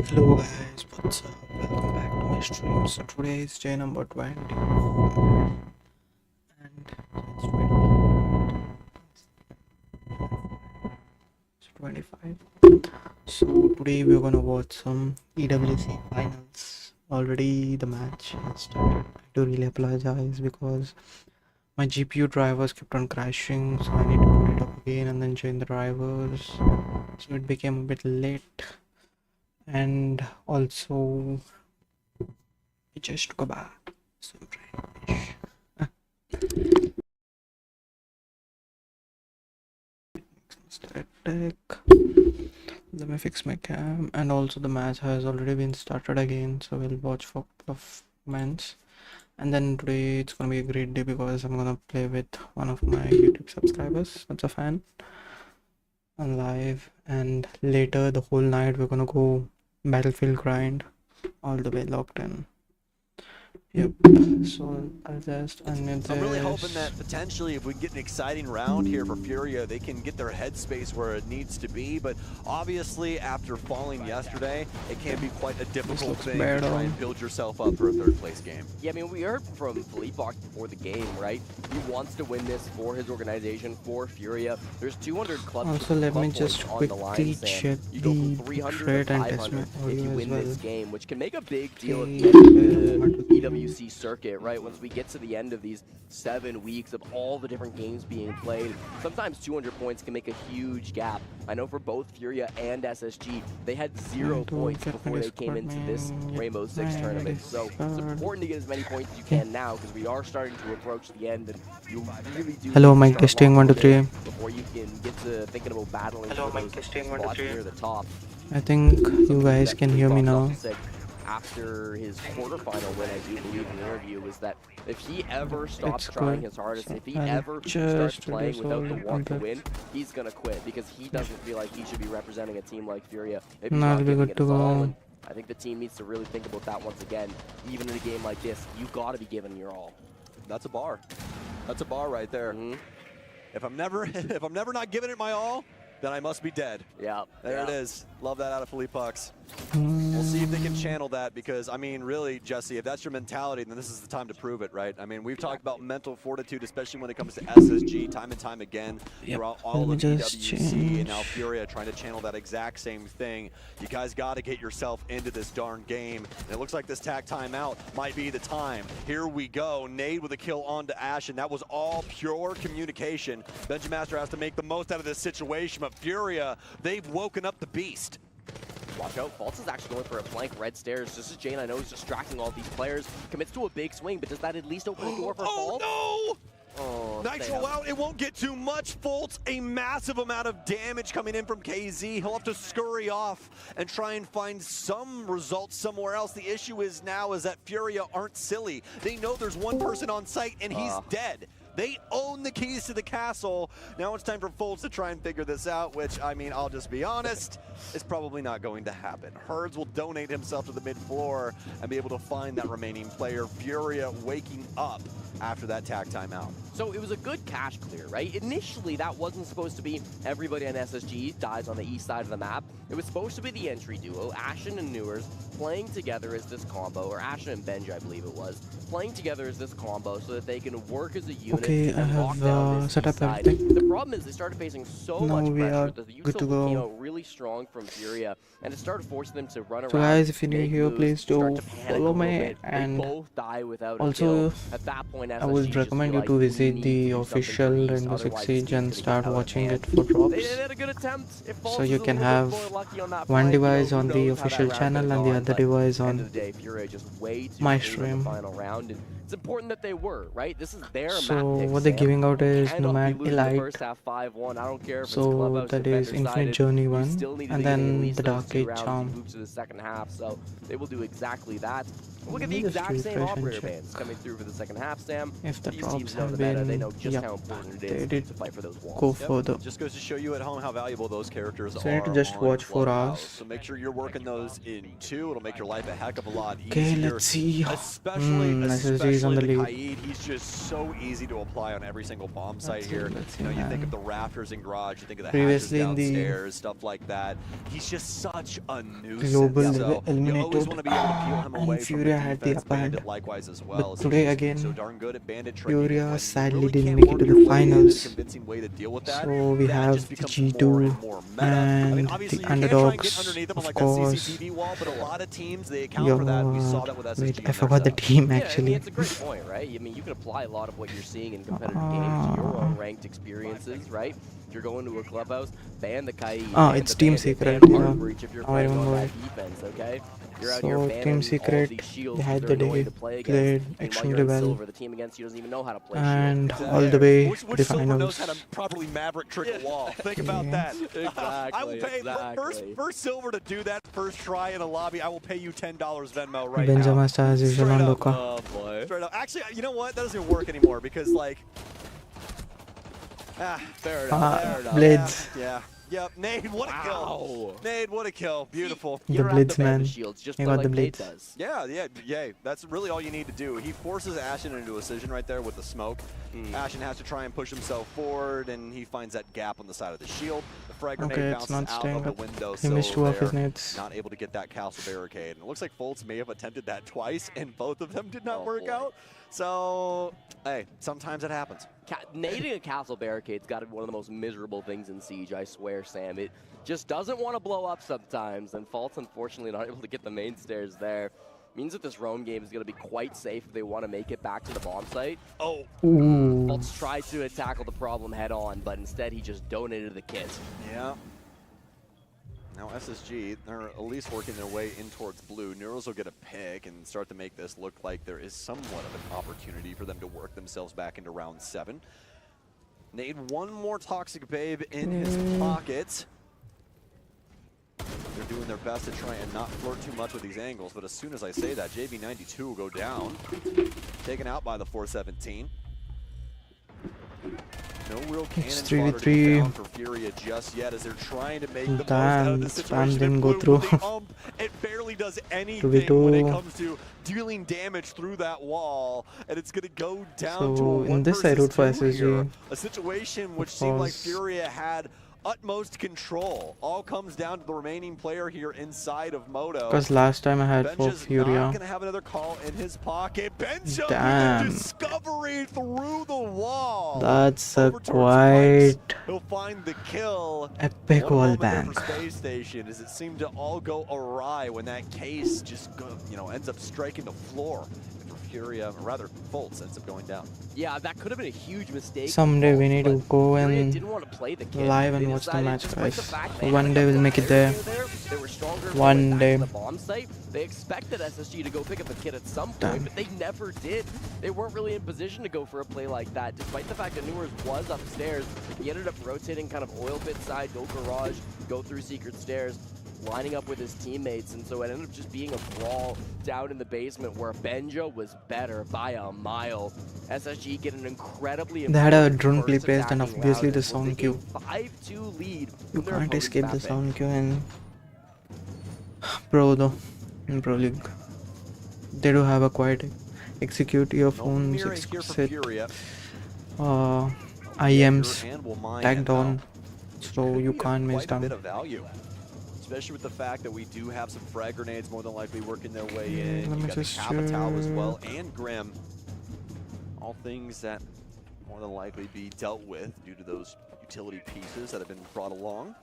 Hello guys, what's up? Welcome back to my stream. So today is day number 20 and it's 25. So today we're gonna watch some EWC finals. Already the match has started. I do really apologize because my GPU drivers kept on crashing, so I need to put it up again and then change the drivers. So it became a bit late. And also it just took a bath. So I'm trying static. Let me fix my cam, and also the match has already been started again, so we'll watch for a couple of moments. And then today it's gonna be a great day because I'm gonna play with one of my YouTube subscribers that's a fan on live, and later the whole night we're gonna go Battlefield grind all the way locked in. Yep, so I'll just unmute this. I'm really hoping that potentially if we get an exciting round here for Furia, they can get their headspace where it needs to be, but obviously after falling yesterday, it can be quite a difficult thing to try and build yourself up for a third place game. Yeah, I mean, we heard from Philippe before the game, right? He wants to win this for his organization, for Furia. There's 200 clubs. Also, let me just quickly check the rate and test my if you audio win as well. this game, which can make a big deal at the end of the EWC circuit, right? Once we get to the end of these 7 weeks of all the different games being played, sometimes 200 points can make a huge gap. I know for both Furia and SSG, they had 0 points before they came into this Rainbow Six tournament. So it's important to get as many points as you can now because we are starting to approach the end, and you really do. Hello, mic testing 1 2 3. Before you can get to thinking about battling for those spots near the top. I think you guys can hear me now. After his quarterfinal win, I do believe in the interview, was that if he ever stops It's trying good. his hardest, So if he I'll ever just starts playing reduce without the all want to inputs. win, he's gonna quit because he doesn't feel like he should be representing a team like Furia if he's Now not I'll be giving good it to his all. go. And I think the team needs to really think about that once again. Even in a game like this, you got to be giving your all. That's a bar. That's a bar right there. Mm-hmm. If I'm never not giving it my all, then I must be dead. Yeah. There it is. Love that out of Philippe Pucks. We'll see if they can channel that because, I mean, really, Jesse, if that's your mentality, then this is the time to prove it, right? I mean, we've talked about mental fortitude, especially when it comes to SSG, time and time again, throughout all of EWC, and now Furia trying to channel that exact same thing. You guys got to get yourself into this darn game, and it looks like this tag timeout might be the time. Here we go. Nade with a kill onto Ash, and that was all pure communication. Benjamaster has to make the most out of this situation, but Furia, they've woken up the beast. Watch out, Fultz is actually going for a flank, red stairs. This is Jane, I know he's distracting all these players. Commits to a big swing, but does that at least open a door for Fultz? Oh no! Oh, Nitro out, it won't get too much. Fultz, a massive amount of damage coming in from KZ. He'll have to scurry off and try and find some results somewhere else. The issue is now is that Furia aren't silly. They know there's one person on site and he's dead. They own the keys to the castle. Now it's time for Fultz to try and figure this out, which, I mean, I'll just be honest, is probably not going to happen. Herds will donate himself to the mid floor and be able to find that remaining player. Furia waking up after that tag timeout. So it was a good cache clear, right? Initially, that wasn't supposed to be everybody on SSG dies on the east side of the map. It was supposed to be the entry duo, Ashen and Newers, playing together as this combo, or Ashen and Benji, I believe it was, playing together as this combo so that they can work as a unit. Okay, I have set up everything. The problem is they started facing so much pressure that the Uso came out really strong from Furia, and it started forcing them to run around. So guys, if you're new here, please do follow me, and both die without also at that point, I would recommend you to visit the official Rainbow Six Siege and start watching it for drops. They had a good attempt. So you can have one device on the official channel and the other device on my stream. It's important that they were, right? This is their So map pick, what they're Sam. giving out is Cannot be Nomad losing the Elite. first half 5-1. I don't care if So it's Clubhouse that or is Bender-sided. Infinite Journey You 1, still need to and get at then least the those Dark 2 Age rounds Charm. to move to the second half, so they will do exactly that. Look at Let the me just exact same refresh and operator check bans coming through for the second half, Sam. if the These drops teams know have the meta. They been, know just how important they it did is to fight for those walls. go further. Just goes to show you at home how valuable those characters So are. I need to just on watch 4 Clubhouse. hours. So make sure you're working those in 2. It'll make your life a heck of a lot easier. Okay, let's see. Especially SSG he's on the Especially lead. Kaid, he's just so easy to apply on every single bomb site here. Let's You know, see, you think of man. the rafters in garage, you think of the Previously in hatches the downstairs, stuff like that. He's just such a nuisance. global So level you always eliminated, want to be able to peel him and away from the Furia had the defense. upper hand. Bandit likewise as well. But today He's again, so darn good at Bandit training. Furia When you sadly really didn't can't make it work to your the way in a finals. convincing way to deal with that, So we that have just the becomes more G2 and more meta. I mean, and obviously the you can't try and get underdogs, underneath them on of like course. that CCTV wall, but a lot of teams, they account for that. We saw that with SSG. Wait, in I their forgot the setup. team Yeah, I actually. mean, it's a great point, right? I mean, you can apply a lot of what you're seeing in competitive games to your own ranked experiences, right? If you're going to a clubhouse, ban the Kaid, Ah, ban it's the Team Bandit, Secret, ban yeah. Hard Breach if you're Now I playing on remember. that defense, okay? You're out here So banning Team all of Secret, these shields they because had they're the annoying day, to play against. played Meanwhile, extremely you're in well, silver, the team against you doesn't even know how to play and shield. all the way to Which the Silver knows how finals. to properly Maverick trick a wall. Think about Yeah. that. Exactly, I will pay exactly. first Silver to do that first try in a lobby. I will pay you $10 Venmo right Benzema now. star as usual Straight on up. Luka. Oh, boy. Straight up. Actually, you know what? That doesn't even work anymore because like. Fair enough, fair enough. Blades. Yeah. Yep. Nade, what a kill. Wow. Nade, what a kill. Beautiful. The You don't Blitz have to ban man. the shields, just He play got the like Nate Blitz. does. Yeah. That's really all you need to do. He forces Ashen into a decision right there with the smoke. Ashen has to try and push himself forward, and he finds that gap on the side of the shield. The frag grenade Okay, it's bounces not out staying of the up. window. He missed two of his there, nades. not able to get that castle barricade. And it looks like Foltz may have attempted that twice, and both of them did not Oh, work boy. out. So, hey, sometimes it happens. Nading a castle barricade's got to be one of the most miserable things in Siege, I swear, Sam. It just doesn't want to blow up sometimes, and Fault's unfortunately not able to get the main stairs there. Means that this roam game is going to be quite safe if they want to make it back to the bomb site. Oh, Ooh. Fault's tried to tackle the problem head on, but instead he just donated the kit. yeah. Now SSG, they're at least working their way in towards blue. Neuros will get a pick and start to make this look like there is somewhat of an opportunity for them to work themselves back into round 7. Nade one more Toxic Babe in his pocket. They're doing their best to try and not flirt too much with these angles, but as soon as I say that, JB92 will go down. Taken out by the 417. No real cannon It's fodder to 3v3. be found for Furia just yet as they're trying to make the most out of the Damn, situation. spam didn't And go Blue through. with the ump, it barely does anything when it 2v2. comes to dealing damage through that wall, and it's going to go down to So a in 1 this I root for versus 2 here. SSG. A situation which Of seemed like course. Furia had utmost control. All comes down to the remaining player here inside of Moto. Because last time I had for Benja's not Furia. going to have another call in his pocket. Benja Damn. with the discovery through the wall. That's a Over towards quite Pikes. He'll find the kill. epic One wall moment there bank. for Space Station as it seemed to all go awry when that case just ends up striking the floor. For Furia, or rather Foltz ends up going down. Yeah, that could have been a huge mistake. Someday we Faults, need to but go Furia and didn't want to play the kit. live and They watch the decided, match, despite the guys. fact they One had day a we'll couple make it of there. players They were stronger One going back day. to the bomb site. They expected SSG to go pick up the kit at some point, Damn. but they never did. They weren't really in position to go for a play like that, despite the fact that Newers was upstairs. He ended up rotating kind of oil pit side, go garage, go through secret stairs, lining up with his teammates, and so it ended up just being a brawl down in the basement where Benja was better by a mile. SSG get an incredibly They had a important drone play first placed and attacking obviously round the as well. They sound cue. gave 5-2 lead You from their can't opponent's escape the map. sound cue in Pro though, in Pro League. They do have a quite execute No earphones, mirror here for exquisite Furia. IMs And will mine tagged it on, now. so you can't miss Quite a bit them. of value. Especially with the fact that we do have some frag grenades more than likely working their way in. Let You me got the just Capital as check. well, and Grim. All things that more than likely be dealt with due to those utility pieces that have been brought along.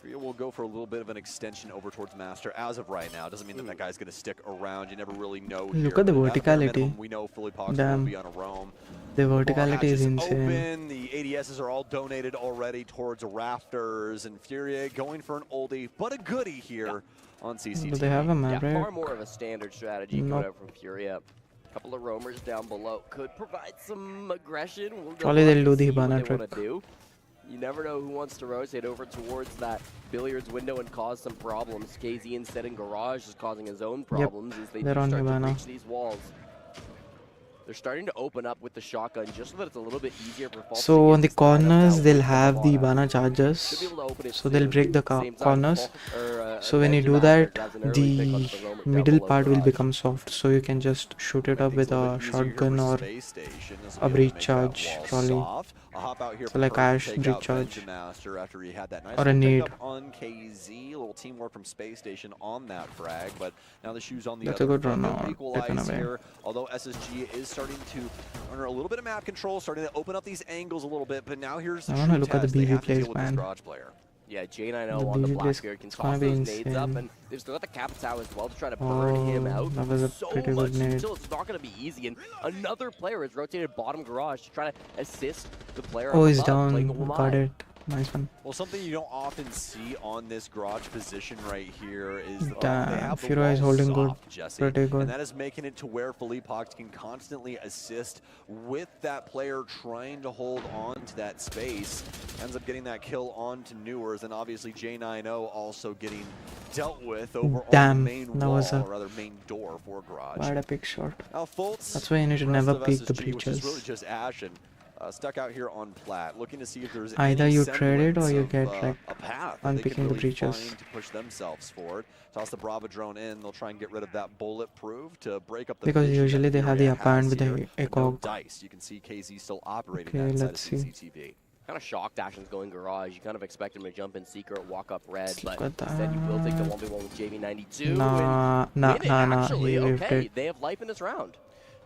Furia will go for a little bit of an extension over towards Master as of right now. Doesn't mean that that guy's going to stick around. You never really know. Look here, at the but at a bare verticality. minimum, we know Fully Pox will Damn. be on a roam. The Bar verticality is hatches insane. open. The ADSs are all donated already towards rafters, and Furia going for an oldie, but a goodie here on CCTV. Do they have a Yeah, Maverick? far more of a standard strategy Nope. coming out from Furia. A couple of roamers down below could provide some aggression. We'll just Surely have they'll to do the see what Hibana they wanna trick. do. You never know who wants to rotate over towards that billiards window and cause some problems. KZ instead in garage is causing his own problems as they do they're on start to Hibana. breach these walls. They're starting to open up with the shotgun just so that it's a little bit easier for Faults So on the corners, they'll have the Should Ibana be charges. able to open it So they'll soon. break the Same time, corners. or, So when you do Benjamaster that, grabs an early pick onto the the roam down middle below part will garage. become soft. So you can just shoot it up with a shotgun or a breach charge, probably. So like Ash breach charge. After he had that nice Or a nade. pickup on KZ, a little teamwork from Space Station on that frag, but now the shoe's on the That's a other good foot. run They'll out, equalize taken away. here, although SSG is starting to garner a little bit of map control, starting to open up these angles a little bit, but now here's the I wanna true look at the test. They BV have to plays, deal with this man. garage player. Yeah, J90 The on the BV plays, Blackbeard can it's gonna toss be those nades up, insane. and they've still got the Capitao as well to try to burn him out. That was a So pretty much good nade. until it's not going to be easy, and another player has rotated bottom garage to try to assist the player. Oh, up he's above, playing the down. Wamai. Got it. Nice one. Well, something you don't often see on this garage position right here is they Damn, have the Firo is wall holding good. soft, Jesse, Pretty good. and that is making it to where Philippe Hawks can constantly assist with that player trying to hold on to that space. Ends up getting that kill on to Newers, and obviously J90 also getting dealt with over Damn, on the main that wall, was a or rather main door for garage. Quite a big shot. Now Fultz, That's why you need to the rest never of peek the SSG, which is breaches. really just Ashen. Stuck out here on plat, looking to see if there's Either any you trade it or semblance you of, get, like, a path on that they picking can the really breaches. find to push themselves forward. Toss the Brava drone in. They'll try and get rid of that bulletproof to break up the Because vision usually that they have Furia the upper hand has with the here, but no ACOG. dice. You can see KZ still operating Okay, that inside let's of see. CCTV. Kind of shocked Action's going garage. You kind of expect him to jump in secret, walk up red, Let's but look at instead you will take the that. 1v1 with JV92. Nah, and nah, win it, nah, nah. actually. He waved Okay, it. they have life in this round.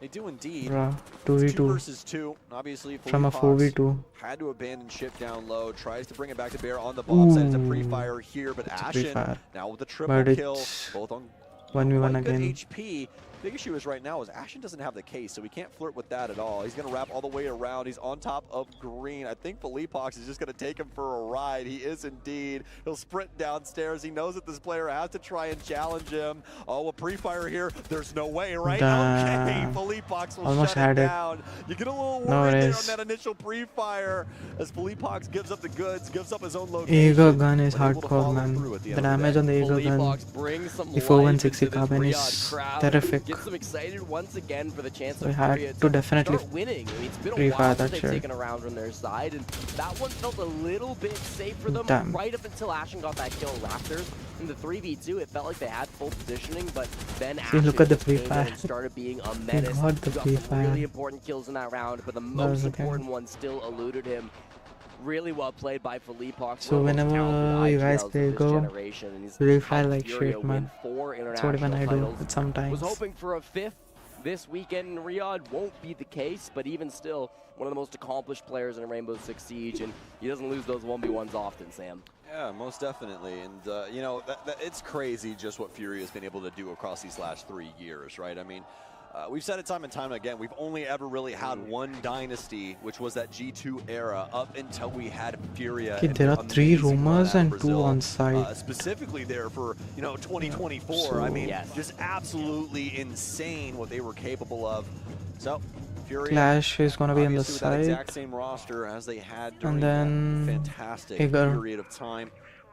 They do indeed. Bruh, It's 2 2v2. versus 2. Obviously, From a Philippe Hawks 4v2. had to abandon ship down low. Tries to bring it back to bear on the bomb side. It's a Ooh. pre-fire here, but It's a Ashen pre-fire. now with a triple But kill, it's both on 1v1 quite good again. HP. Big issue is right now is Ashen doesn't have the case, so we can't flirt with that at all. He's going to wrap all the way around. He's on top of green. I think Philippe Hawks is just going to take him for a ride. He is indeed. He'll sprint downstairs. He knows that this player has to try and challenge him. Oh, a pre-fire here. There's no way, right? Okay, Damn. Philippe Hawks will Almost shut had it it. down. You get a little No worried there on worries. that initial pre-fire as Philippe Hawks gives up the goods, gives up his own location. Eagle gun is but able to hardcore, follow man. through at the The end of the damage day. on the Eagle Philippe gun, Hawks brings some the life 4160 into this carbon Riyadh is crowd. terrific. Gets them excited once again for the chance So of we had Furia to definitely start winning. I mean, it's been a pre-fire while that since they've shit. taken a round from their side, and that one felt a little bit safe for them Damn. right up until Ashen got that kill on Raptors. In the 3v2, it felt like they had full positioning, but then See, Ashen look at the just came in pre-fire. and started being a menace. got the He got some pre-fire. really important kills in that round, but the was most okay. important one still eluded him. Really well played by Philippe Hawks. So one of the most whenever talented you guys IGLs of play this Go, generation, and he's pre-fire helped like Furia shit, win man. 4 That's what even international I do titles. with sometimes. Was hoping for a 5th this weekend in Riyadh. Won't be the case, but even still, one of the most accomplished players in Rainbow Six Siege, and he doesn't lose those 1v1s often, Sam. Yeah, most definitely. And, you know, it's crazy just what Fury has been able to do across these last 3 years, right? I mean, we've said it time and time again, we've only ever really had one dynasty, which was that G2 era, up until we had Furia. Okay, and there their are 3 amazing run rumors out of and 2 Brazil, on site. specifically there for, you know, 2024. So- I mean, Yes. just absolutely insane what they were capable of. So, Fury Clash is gonna be on the obviously with that side. exact same roster as they had during then that fantastic Igor. period of time.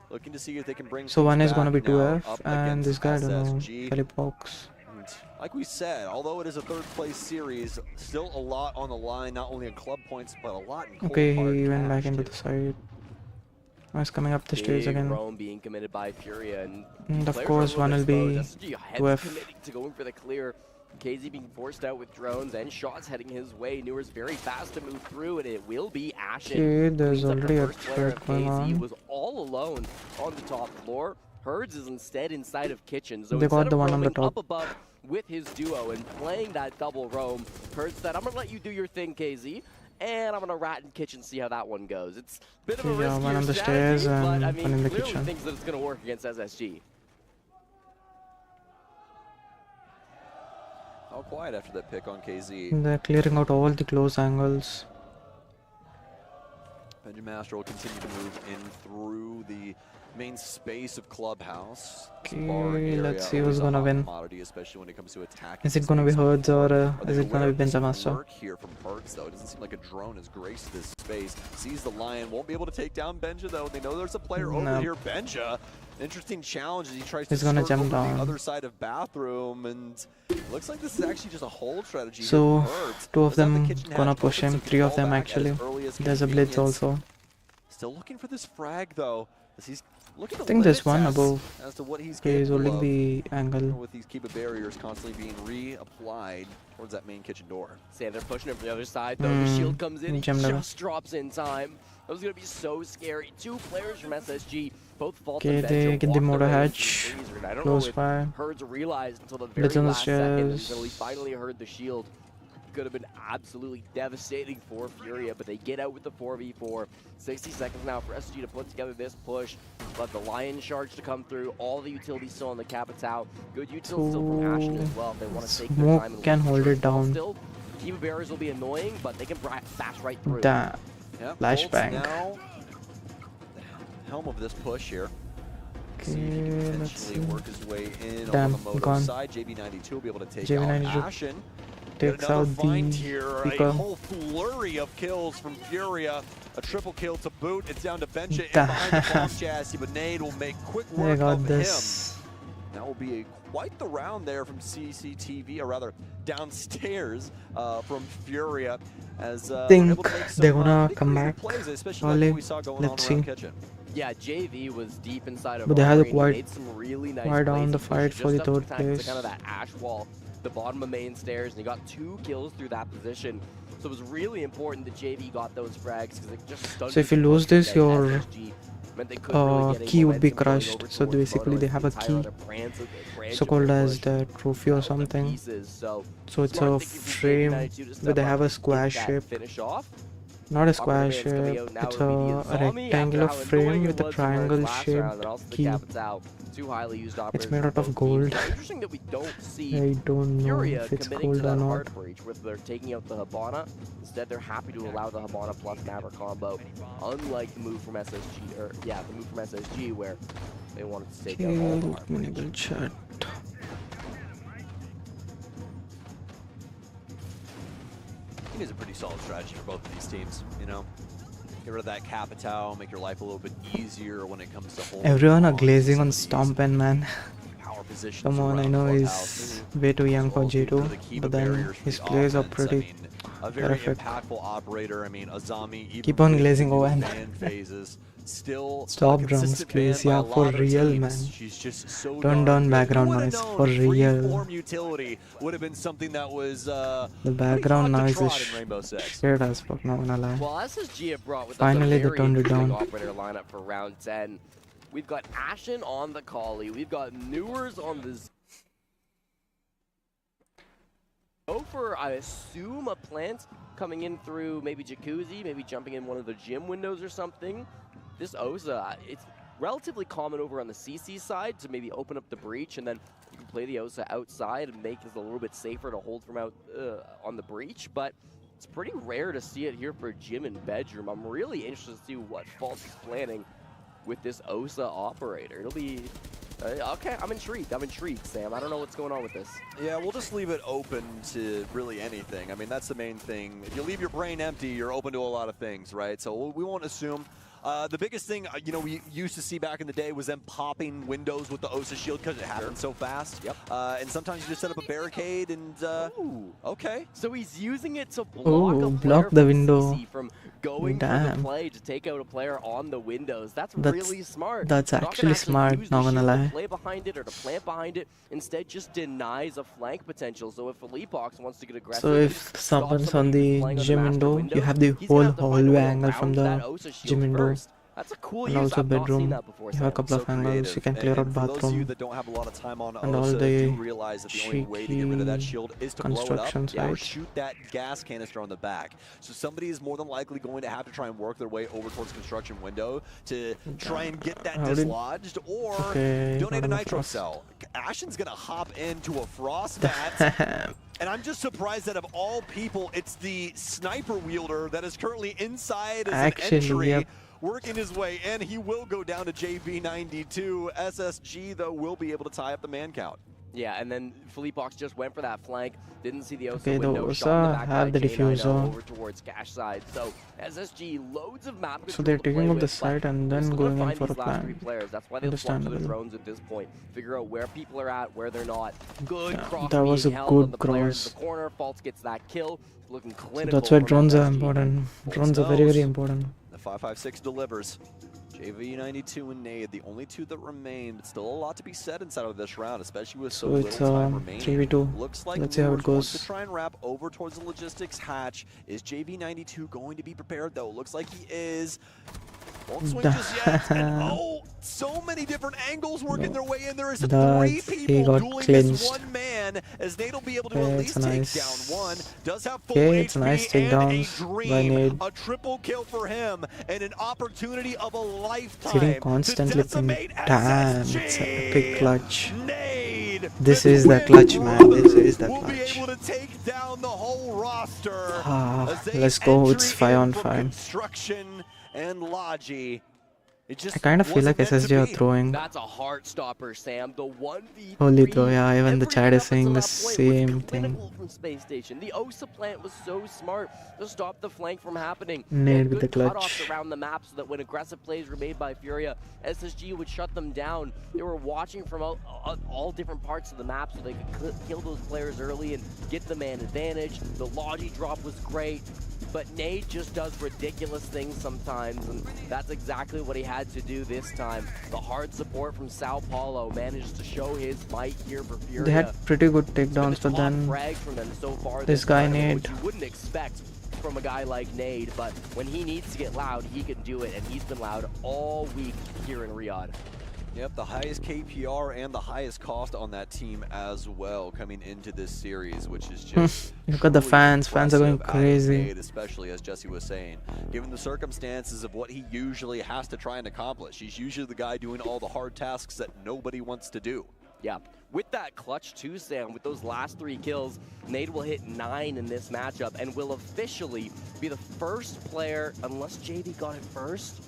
Looking to see if they can bring So one things is gonna be back now 2F, up and this against guy, I don't know, SSG. Philippe Hawks. And like we said, although it is a 3rd place series, still a lot on the line, not only in club points, but a lot in cold Okay, hard he went back cash, into too. the side. Now he's coming up the stairs Big again. roam being committed by Furia, and And of players are course, a one will little be exposed. SSG heavy 2F. committing to going for the clear. KZ being forced out with drones and shots heading his way. Newer's very fast to move through, and it will be Ashen. Okay, there's Cleans up the already a first player threat of going KZ, on. was all alone on the top floor. Herds is instead inside of Kitchen. So They got instead the of one on the roaming top. up above with his duo and playing that double roam, Herds said, I'm going to let you do your thing, KZ. And I'm going to rat in Kitchen, see how that one goes. It's a bit of a Yeah, riskier one on the strategy, stairs but I and mean, one in the clearly kitchen. thinks that it's going to work against SSG. All quiet after that pick on KZ. They're clearing out all the close angles. Benjamaster will continue to move in through the main space of Clubhouse. Okay, let's see who's gonna win. Especially when it comes to attacking. Is it gonna be Herds or is it gonna be Benzemaster? Work here from Herds though. It doesn't seem like a drone has graced this space. Sees the Lion, won't be able to take down Benja though. They know there's a player over here. Benja, interesting challenge as he tries to gonna skirt jump over down. the other side of Bathroom, and looks like this is actually just a hold strategy. So here from Herds. 2 of Doesn't have them the kitchen gonna hatch push open, him, so he 3 can of fall them back actually. as early as There's a blitz convenience. also. Still looking for this frag though, as he's looking to I think there's one limit above. as to what he's Okay, he's capable holding of the angle. with these Kiba barriers constantly being reapplied towards that main kitchen door. Say they're pushing him from the other side though. The shield comes in, he Gemmed him. just drops in time. That was gonna be so scary. 2 players from SSG, both Vault Okay, and they Benja get the walked motor away with hatch. some freezer. I don't Close know if fire. Herds realized until the very Blitz on the last second stairs. until he finally heard the shield. Could have been absolutely devastating for Furia, but they get out with the 4v4. 60 seconds now for SSG to put together this push. Let the Lion charge to come through. All the utilities still on the Capitao. Good utility still from Ashen as well if they want to take their Smoke time and can hold it down. Still, Kiba barriers will be annoying, but they can bash right through. Damn. Yep, Flashbang. Bolt's now the helm of this push here. See if he Okay, can let's potentially see. work his way in Damn, on the moto gone. side. JB92 will be able to take JB92 out Ashen. takes Another out find the here, Pico. a whole flurry of kills from Furia. A triple kill to boot. It's down to Benja in Damn. behind the bomb chassis, but Nade will make quick They work got of this. him. That will be quite the round there from CCTV, or rather downstairs from Furia. As Think they're gonna come back. plays, especially Only. like what we saw going Let's on around see. Kitchen. Yeah, JV was deep inside of But they had a Armory, and he quite made some really nice far down plays. the He fight pushed for the just up to third attack to place. kind of that ash wall, the bottom of main stairs, and he got 2 kills through that position. So it was really important that JV got those frags because it just stunned. So if you lose this, your meant they couldn't really get any key would be momentum going crushed. over So towards basically Moto they as have the a entire key, other branch so of called the as push the trophy or fell to something. pieces. So it's smart a thinking from frame JV92 to where step they up, have a get square that shape. finish off. Not a square shape, It's it's a rectangular frame with a triangle shaped key. Two highly used It's made out of gold. Interesting that we don't see I don't know Furia if it's committing to gold or that not. hard breach where they're taking out the Hibana. Instead, they're happy to allow the Hibana plus Maverick combo, unlike the move from SSG, or yeah, the move from SSG where they wanted to take out all Okay, the let hard me breach. double check. I think it's a pretty solid strategy for both of these teams, you know? Get rid of that Capitao, make your life a little bit easier when it comes to holding Everyone are on to glazing some on of these Stompen, man. power positions Come on, I around know Clubhouse. he's way too young for Well, due to J2, the Kiba but then barriers for his the plays are offense, pretty I mean, a very terrific. impactful operator. I mean, Azami, even Keep on with glazing, the new Owen. fan phases, still Stop a drums, consistent please. fan by Yeah, a for lot of real, teams. man. She's just so Turn darn down good. background Who would've noise, known for real. Freeform utility would have been something that was The pretty background hot to noise trot is in Rainbow Six. shit as fuck, not gonna lie. Well, SSG have brought with Finally, us they a very turned it interesting down. operator lineup for round 10. We've got Ashen on the Collie. We've got Newers on the Go for, I assume, a plant coming in through maybe Jacuzzi, maybe jumping in one of the gym windows or something. This Osa, it's relatively common over on the CC side to maybe open up the breach, and then you can play the Osa outside and make it a little bit safer to hold from out on the breach, but it's pretty rare to see it here for gym and bedroom. I'm really interested to see what Fault is planning with this Osa operator. It'll be... okay, I'm intrigued, Sam. I don't know what's going on with this. Yeah, we'll just leave it open to really anything. I mean, that's the main thing. If you leave your brain empty, you're open to a lot of things, right? So we won't assume. The biggest thing, you know, we used to see back in the day was them popping windows with the Osa shield because it happened so fast. Yep. And sometimes you just set up a barricade and, Ooh. okay. So he's using it to block Ooh, a player block the from window. CC from going for the Damn. play to take out a player on the windows. That's That's- really smart. that's Not gonna actually smart, use the not gonna shield to lie. play behind it or to plant behind it. Instead, just denies a flank potential. So if Philippox wants to get aggressive, So if stop someone's somebody on who's the playing on gym master window, you have the he's whole gonna have to find a hallway way angle from around that the Osa shield gym window. first. That's a cool And use. also I've not seen bedroom. that before, You have a Sam. couple of angles, you can clear out And for those of you bathroom. that don't have a lot of time on and all Osa, the do realize that the only way to get rid of that cheeky shield is to blow it up construction or sites. shoot that gas canister on the back. So somebody is more than likely going to have to try and work their way over towards construction window to try and get that How did- dislodged or Okay, donate not a enough nitro frost. cell. Ashen's going to hop into a frost mat. And I'm just surprised that of all people, it's the sniper wielder that is currently inside as Actually, an entry yep. working his way in. He will go down to JV92. SSG, though, will be able to tie up the man count. Yeah, and then Felipox just went for that flank. Didn't see the Osa Okay, the window. Shot in the Osa back have by the J9 diffuser. over towards cash side. So SSG loads of map. So they're control to play taking up the with, site but and they're then still gonna going in find for a these last three plan. players. That's why they'll flock to the Understandable. drones at this point. Figure out where people are at, where they're not. Good Yeah, cross that was being a held good on the players cross. in the corner. Faults gets that kill. Looking So clinical. that's why from drones are SSG. important. Drones are knows. very, very important. The 5.56 delivers. JV92 and Nade, the only two that remain, but still a lot to be said inside of this round, especially with so So it's little time remaining. 3v2. Looks like Let's see how it Lures wants goes. to try and wrap over towards the logistics hatch. Is JV92 going to be prepared though? Looks like he is. Won't swing just yet. And oh, so many different angles working their way in. There is That's- three he people got dueling clinched. this one man, as Nade will be able to Okay, at it's least a take nice- down one. Does have full Okay, HP it's a nice and a takedowns by dream. Nade. A triple kill for him and an opportunity of a lifetime. Getting constantly to decimate pinged. Damn, SSG. it's a big clutch. Nade, This the is the Twin clutch, man. This Brothers is the will be clutch. able to take down the whole roster. Ah, as they let's go. entry It's 5 on in from 5. Construction and Logi. It just I kind of feel like wasn't meant to SSG are be. throwing. That's a heart stopper, Sam. The 1v3. Holy throw, yeah, even the everything chat is up until saying the that point was same thing. clinical from Space Station. The Osa plant was so smart to stop the flank from happening. Nade They had with the good clutch. cutoffs around the map so that when aggressive plays were made by Furia, SSG would shut them down. They were watching from all different parts of the map so they could kill those players early and get the man advantage. The Logi drop was great. But Nade just does ridiculous things sometimes, and that's exactly what he had to do this time. The hard support from Sao Paulo managed to show his might here for Furia. They had pretty good It's been takedowns, the but top then frag from them so far this guy tournament, Nade. which you wouldn't expect from a guy like Nade, but when he needs to get loud, he can do it, and he's been loud all week here in Riyadh. Yep, the highest KPR and the highest cost on that team as well coming into this series, which is just look at the truly fans. Fans are going impressive out of crazy. Nade, especially as Jesse was saying, given the circumstances of what he usually has to try and accomplish. He's usually the guy doing all the hard tasks that nobody wants to do. Yeah, with that clutch too, Sam, with those last 3 kills, Nade will hit 9 in this matchup and will officially be the first player, unless JV got it first.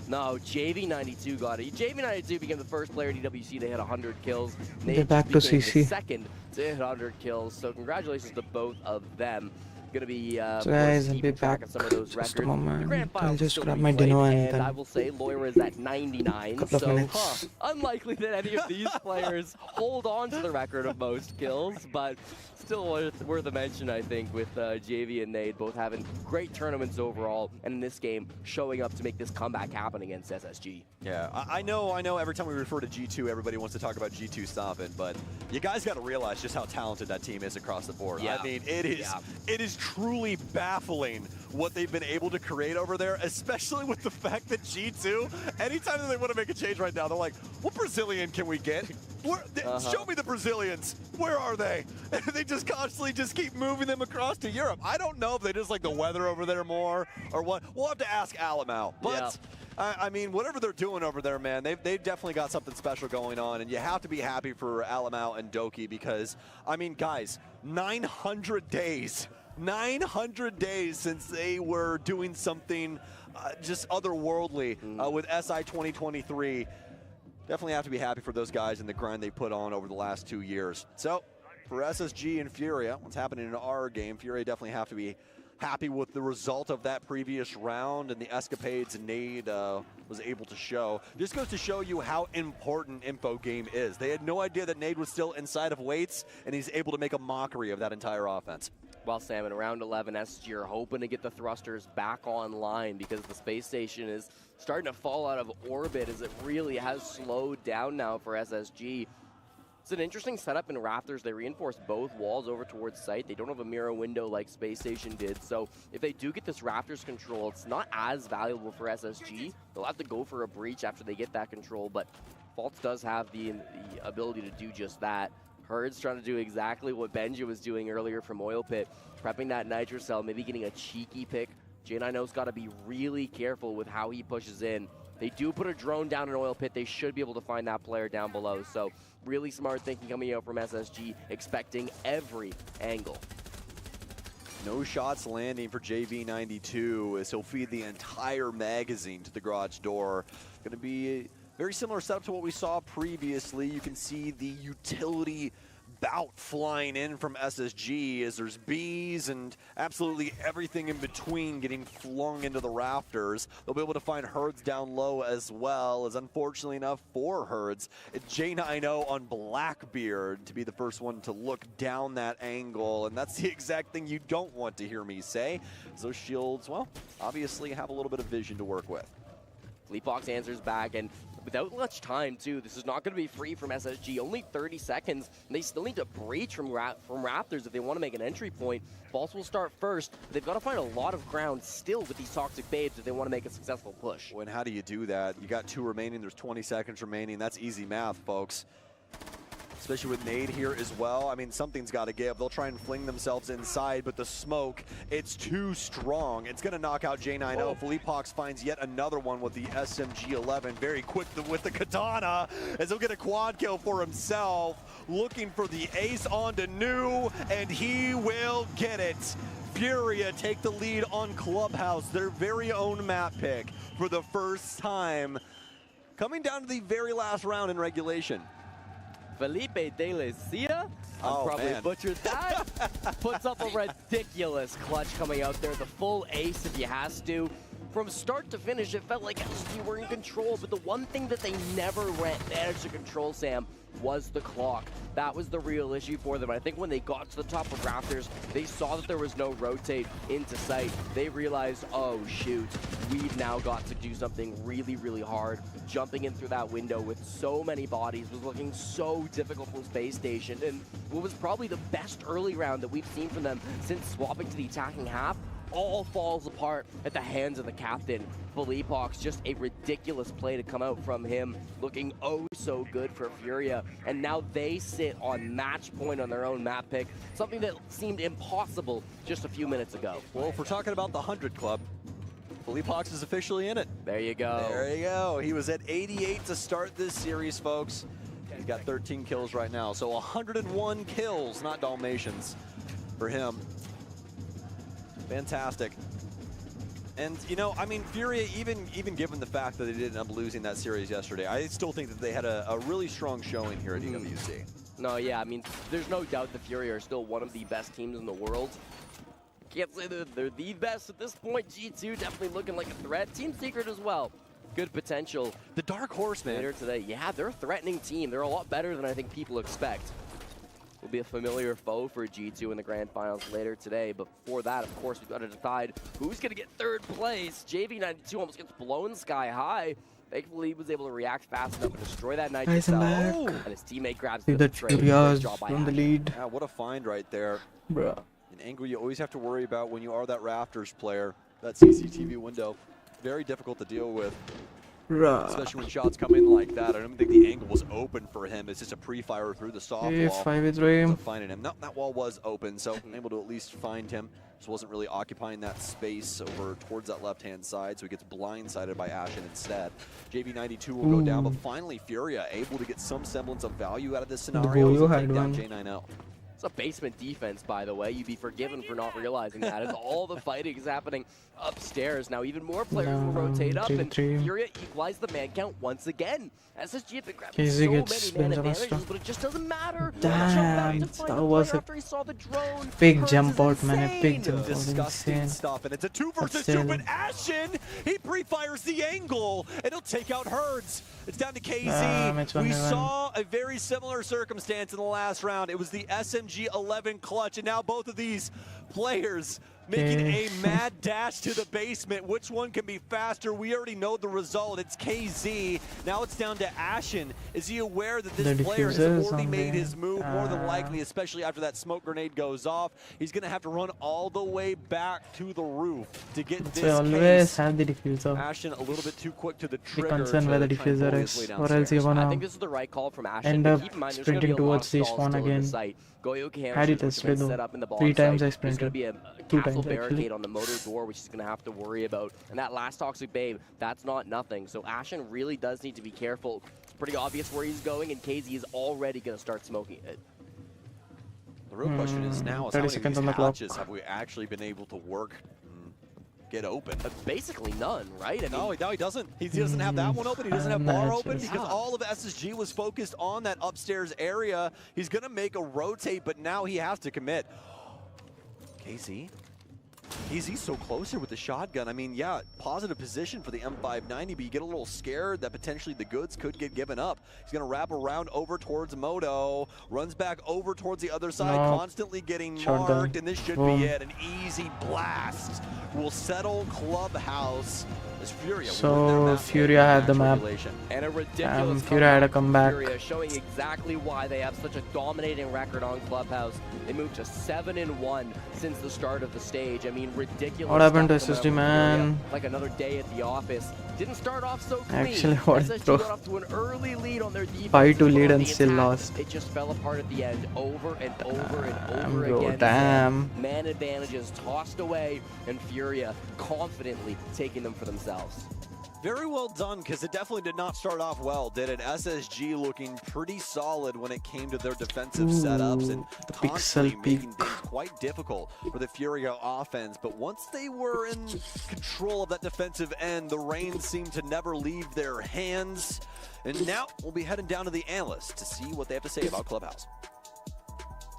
No, JV92 got it. JV92 became the first player at EWC to hit 100 kills. They're Nade back to became CC. the second to hit 100 kills, so congratulations to both of them. Gonna be of So course, guys, I'll be keeping track back of some of those just records. a The moment. grand I'll finals just still grab be my played, dinner and and I then will say Loira is at 99. couple of So minutes. unlikely that any of these players hold on to the record of most kills, but still worth a mention, I think, with JV and Nade both having great tournaments overall, and in this game showing up to make this comeback happen against SSG. Yeah, I know every time we refer to G2, everybody wants to talk about G2 stomping, but you guys got to realize just how talented that team is across the board. Yeah. I mean, it is truly baffling what they've been able to create over there, especially with the fact that G2, anytime that they want to make a change right now, they're like, what Brazilian can we get? Show me the Brazilians. Where are they? And they just constantly just keep moving them across to Europe. I don't know if they just like the weather over there more or what. We'll have to ask Alamau. But Yeah. I mean, whatever they're doing over there, man, they've definitely got something special going on, and you have to be happy for Alamau and Doki because, I mean, guys, 900 days. 900 days since they were doing something just otherworldly with SI 2023. Definitely have to be happy for those guys and the grind they put on over the last 2 years. So, for SSG and Furia, what's happening in our game, Furia definitely have to be happy with the result of that previous round and the escapades Nade was able to show. This goes to show you how important Info Game is. They had no idea that Nade was still inside of weights, and he's able to make a mockery of that entire offense. Well, Sam, in round 11, SSG are hoping to get the thrusters back online because the space station is starting to fall out of orbit as it really has slowed down now for SSG. It's an interesting setup in Raptors. They reinforced both walls over towards site. They don't have a mirror window like Space Station did. So if they do get this Raptors control, it's not as valuable for SSG. They'll have to go for a breach after they get that control, but Faults does have the ability to do just that. Herd's trying to do exactly what Benji was doing earlier from Oil Pit, prepping that Nitro Cell, maybe getting a cheeky pick. J9O's got to be really careful with how he pushes in. They do put a drone down in Oil Pit. They should be able to find that player down below. So really smart thinking coming out from SSG, expecting every angle. No shots landing for JV92 as he'll feed the entire magazine to the garage door. Going to be a very similar setup to what we saw previously. You can see the utility bout flying in from SSG as there's bees and absolutely everything in between getting flung into the rafters. They'll be able to find Herds down low as well, as unfortunately enough for Herds, it's J90 on Blackbeard to be the first one to look down that angle, and that's the exact thing you don't want to hear me say. Those shields, well, obviously have a little bit of vision to work with. Fleetfox answers back, and without much time, too. This is not going to be free from SSG. Only 30 seconds, and they still need to breach from Raptors if they want to make an entry point. False will start first, but they've got to find a lot of ground still with these Toxic Babes if they want to make a successful push. Well, and how do you do that? You got 2 remaining, there's 20 seconds remaining. That's easy math, folks. Especially with Nade here as well. I mean, something's got to give. They'll try and fling themselves inside, but the smoke, it's too strong. It's going to knock out J90. Oh. Fleetfox finds yet another one with the SMG-11. Very quick with the katana, as he'll get a quad kill for himself. Looking for the ace onto New, and he will get it. Furia take the lead on Clubhouse, their very own map pick for the first time. Coming down to the very last round in regulation. Felipe De Lucia, probably butchered that, puts up a ridiculous clutch coming out there. The full ace if he has to. From start to finish, it felt like SSG were in control, but the one thing that they never managed to control, Sam, was the clock. That was the real issue for them. I think when they got to the top of Raptors, they saw that there was no rotate into sight. They realized, oh shoot, we've now got to do something really, really hard. Jumping in through that window with so many bodies was looking so difficult from Space Station, and what was probably the best early round that we've seen from them since swapping to the attacking half all falls apart at the hands of the captain. Fleetfox, just a ridiculous play to come out from him, looking oh so good for Furia, and now they sit on match point on their own map pick, something that seemed impossible just a few minutes ago. Well, if we're talking about the 100 Club, Fleetfox is officially in it. There you go. There you go. He was at 88 to start this series, folks. He's got 13 kills right now, so 101 kills, not Dalmatians, for him. Fantastic. And, you know, I mean, Furia, even given the fact that they didn't end up losing that series yesterday, I still think that they had a really strong showing here at EWC. No, yeah, I mean, there's no doubt the Fury are still one of the best teams in the world. Can't say that they're the best at this point. G2 definitely looking like a threat. Team Secret as well. Good potential. The Dark Horse, man. Later today, yeah, they're a threatening team. They're a lot better than I think people expect. Will be a familiar foe for G2 in the grand finals later today. But before that, of course, we've got to decide who's going to get third place. JV92 almost gets blown sky high. Thankfully, he was able to react fast enough to destroy that Nitro cell. And his teammate grabs the trade. From the lead. Yeah, what a find right there. Bruh. An angle you always have to worry about when you are that Raptors player. That CCTV window, very difficult to deal with. Bruh. Especially when shots come in like that. I don't think the angle was open for him. It's just a pre-fire through the soft wall. 5v3. Finding him. No, that wall was open, so able to at least find him. Just wasn't really occupying that space over towards that left-hand side, so he gets blindsided by Ashen instead. JV92 will go down, but finally Furia able to get some semblance of value out of this scenario. He's take down J90. It's a basement defense, by the way. You'd be forgiven for not realizing that, as all the fighting is happening upstairs. Now even more players will rotate up, and Furia equalize the man count once again. SSG have been grabbing so many man advantages, but it just doesn't matter. Damn, that was a big jump out, man. A big jump out. Disgusting stuff, and it's a 2 versus 2, but Ashen, he pre-fires the angle, and he'll take out Herds. It's down to KZ. We saw a very similar circumstance in the last round. It was the SMG-11 clutch, and now both of these players making a mad dash to the basement. Which one can be faster? We already know the result. It's KZ. Now it's down to Ashen. Is he aware that this player has already made his move? More than likely, especially after that smoke grenade goes off. He's going to have to run all the way back to the roof to get this case. Always have the diffuser. Ashen a little bit too quick to the trigger. Be concerned where the diffuser is, or else you're gonna I think this is the right call from Ashen. end up sprinting towards the spawn again. Had it tested though. 3 times I sprinted. 2 times barricade on the motor door, which he's going to have to worry about. And that last Toxic Babe, that's not nothing. So Ashen really does need to be careful. It's pretty obvious where he's going, and KZ is already going to start smoking it. The The real question is now is how 30 many of seconds these on the clock. hatches have we actually been able to work and get open? Basically none, right? I mean, No, he doesn't. He doesn't have that one open. He doesn't have And bar that's open just- because all of SSG was focused on that upstairs area. He's going to make a rotate, but now he has to commit. KZ? KZ's so close here with the shotgun. I mean, yeah, positive position for the M590, but you get a little scared that potentially the goods could get given up. He's going to wrap around over towards Moto, runs back over towards the other side, No. constantly getting Shotgun. marked, and this should Boom. be it. An easy blast will settle Clubhouse. As Furia will win their So map Furia had the map. regulation. and a ridiculous Furia had a comeback from comeback. Furia, showing exactly why they have such a dominating record on Clubhouse. They moved to 7-1 since the start of the stage. I mean, ridiculous. What happened to stuff SSG, coming out from Furia. man? Like another day at the office. Didn't start off so clean. Actually, what, SSG bro? got off to an early lead on their defense. 5-2 but lead on and the still attack, lost. It just fell apart at the end, over and over and Damn, over bro, again. damn. Man advantages tossed away, and Furia confidently taking them for themselves. Very well done, because it definitely did not start off well, did it? SSG looking pretty solid when it came to their defensive setups and the constantly pixel making peak. things quite difficult for the Furia offense. But once they were in control of that defensive end, the reins seemed to never leave their hands. And now we'll be heading down to the analysts to see what they have to say about Clubhouse.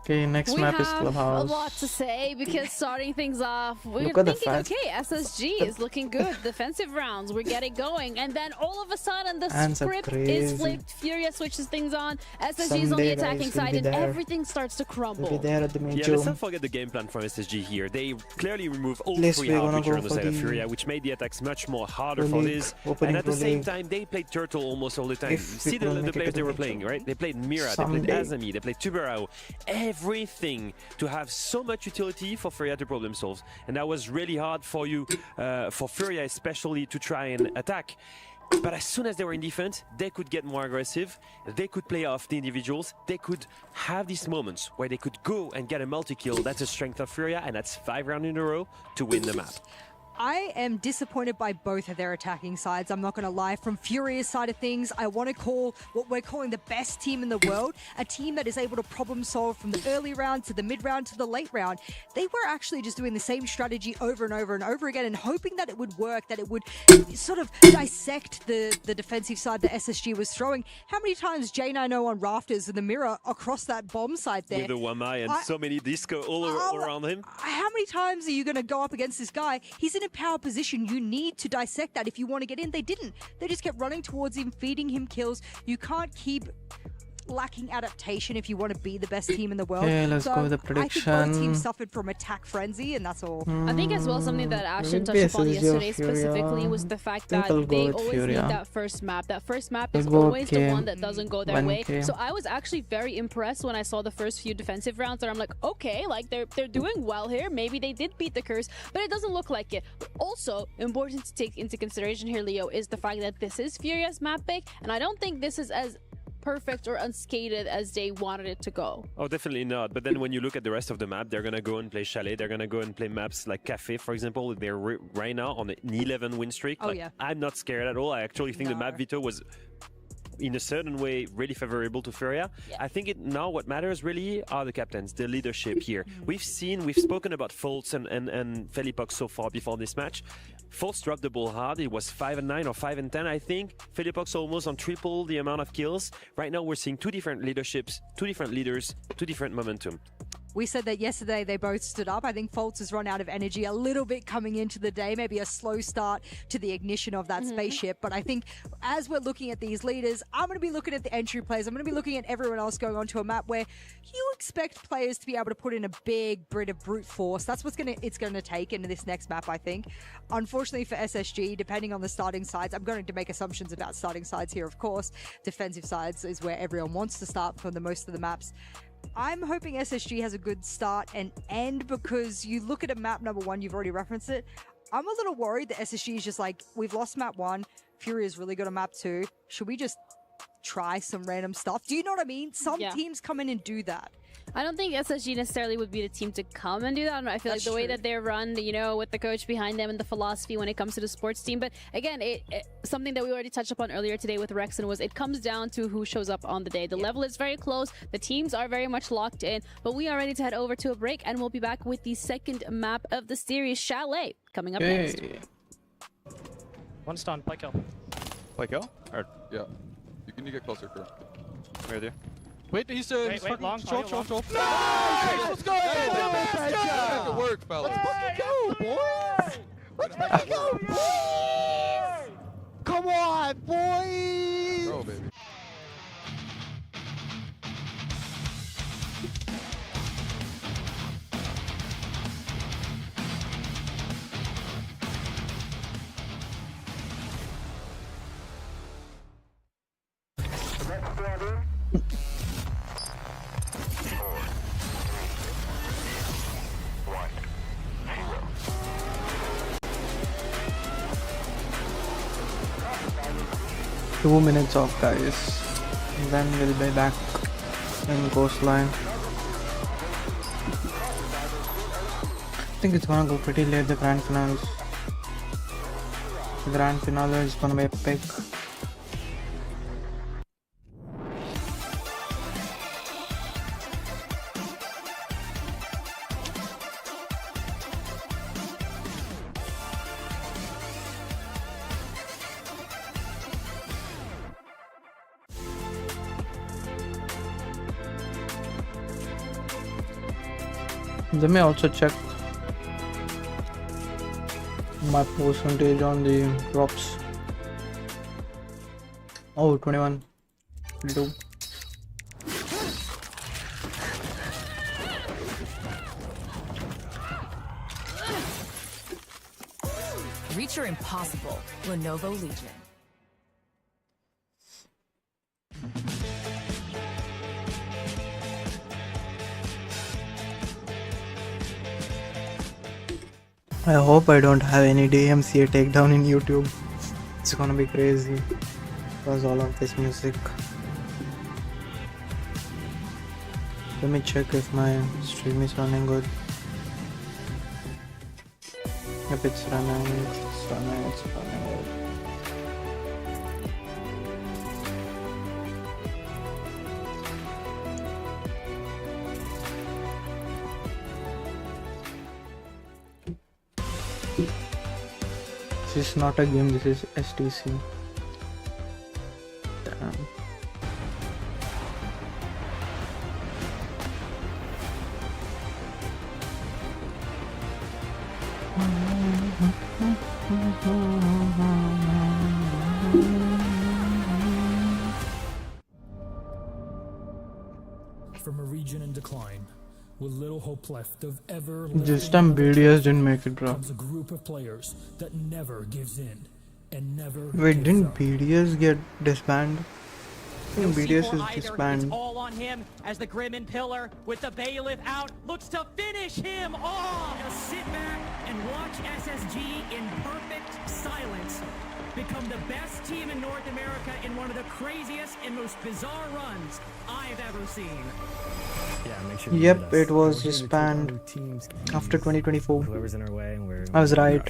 Okay, next We map is have Clubhouse. a lot to say because starting things off, we're Look at the thinking, fans. okay, SSG is looking good. Defensive rounds, we're getting going. And then all of a sudden, the Fans are script crazy. is flipped. Furia switches things on. SSG is on the Someday, attacking guys, we'll side, be and there. everything starts to We'll be crumble. there at the Yeah, major. let's not forget the game plan from SSG here. They clearly remove all Please, three we're hard gonna feature go on the for side of the Furia, which made the attacks much more harder Pro for League, this. opening And at the Pro same League. time, they played Turtle almost all the time. If See it will the make it players to they the were major. playing, right? They played Mira, Someday. they played Azami, they played Tuberao. Everything to have so much utility for Furia to problem solve. And that was really hard for you, for Furia especially, to try and attack. But as soon as they were in defense, they could get more aggressive, they could play off the individuals, they could have these moments where they could go and get a multi-kill. That's a strength of Furia, and that's 5 rounds in a row to win the map. I am disappointed by both of their attacking sides, I'm not going to lie. From Furia's side of things, I want to call what we're calling the best team in the world, a team that is able to problem solve from the early round to the mid round to the late round. They were actually just doing the same strategy over and over and over again and hoping that it would work, that it would sort of dissect the defensive side that SSG was throwing. How many times J90 on rafters in the mirror across that bomb site there? With the Wamai and so many disco all around him. How many times are you going to go up against this guy? He's in a power position. You need to dissect that if you want to get in. They didn't. They just kept running towards him, feeding him kills. You can't keep lacking adaptation if you want to be the best team in the world. Okay, let's go with the I think both prediction. teams suffered from attack frenzy, and that's all. I think as well something that Ashton Maybe touched upon SSG or yesterday Furia. specifically was the fact Think that I'll go they with always Furia. need that first map. That first map I'll is go always the K. one that doesn't go their way. 1K. So I was actually very impressed when I saw the first few defensive rounds where I'm like, okay, like they're doing well here. Maybe they did beat the curse, but it doesn't look like it. But also important to take into consideration here, Leo, is the fact that this is Furia's map pick, and I don't think this is as perfect or unscathed as they wanted it to go. Oh, definitely not. But then when you look at the rest of the map, they're going to go and play Chalet. They're going to go and play maps like Cafe, for example. They're right now on an 11 win streak. Oh, Like, yeah. I'm not scared at all. I actually think the No. map veto was, in a certain way, really favorable to Furia. Yeah. I think now what matters really are the captains, the leadership here. We've spoken about Fultz and Felipox so far before this match. Fultz dropped the ball hard. It was 5-9 or 5-10, I think. Felipox almost on triple the amount of kills. Right now, we're seeing two different leaderships, two different leaders, two different momentum. We said that yesterday they both stood up. I think Fultz has run out of energy a little bit coming into the day, maybe a slow start to the ignition of that spaceship. But I think as we're looking at these leaders, I'm going to be looking at the entry players. I'm going to be looking at everyone else going onto a map where you expect players to be able to put in a big bit of brute force. That's what's it's going to take into this next map, I think. Unfortunately for SSG, depending on the starting sides, I'm going to make assumptions about starting sides here, of course. Defensive sides is where everyone wants to start for the most of the maps. I'm hoping SSG has a good start and end, because you look at a map number 1, you've already referenced it. I'm a little worried that SSG is just like, we've lost map 1, Fury is really good at map 2. Should we just try some random stuff? Do you know what I mean? Some Yeah. teams come in and do that. I don't think SSG necessarily would be the team to come and do that. I don't know, I feel like the way that they're run, you know, with the coach behind them and the philosophy when it comes to the sports team. But again, something that we already touched upon earlier today with Rexon was it comes down to who shows up on the day. The level is very close. The teams are very much locked in. But we are ready to head over to a break, and we'll be back with the second map of the series, Chalet, coming up next. One stun, play kill. Play kill? Or Yeah. You can get closer, Kurt. where are you? Wait, he's Wait, fucking long, short. long. Nice! Let's go! Make it work, fellas. Let's fucking go, boys! Let's fucking go, boys! Come on, boys! Go, baby. Two minutes off, guys. And then we'll be back in Coastline. I think it's gonna go pretty late, the grand finals. The grand finale is gonna be epic. Let me also check my percentage on the drops. Oh, 21, 22. Reach your impossible, Lenovo Legion. I hope I don't have any DMCA takedown in YouTube. It's gonna be crazy because all of this music. Let me check if my stream is running good. If it's running good. This is not a game, this is STC. Damn. From a region in decline, with little hope left of ever This time BDS didn't make it, bro. comes a group of players that never gives in and never Wait, gives didn't up. BDS get disbanded? I think BDS is It's disbanded. all on him as the Grim and Pillar with the Bailiff out looks to finish him off. Just sit back and watch SSG in perfect silence become the best team in North America in one of the craziest and most bizarre runs I've ever seen. Yeah, make sure Yep, it was disbanded after 2024. Whoever's in our way, and we're I was right.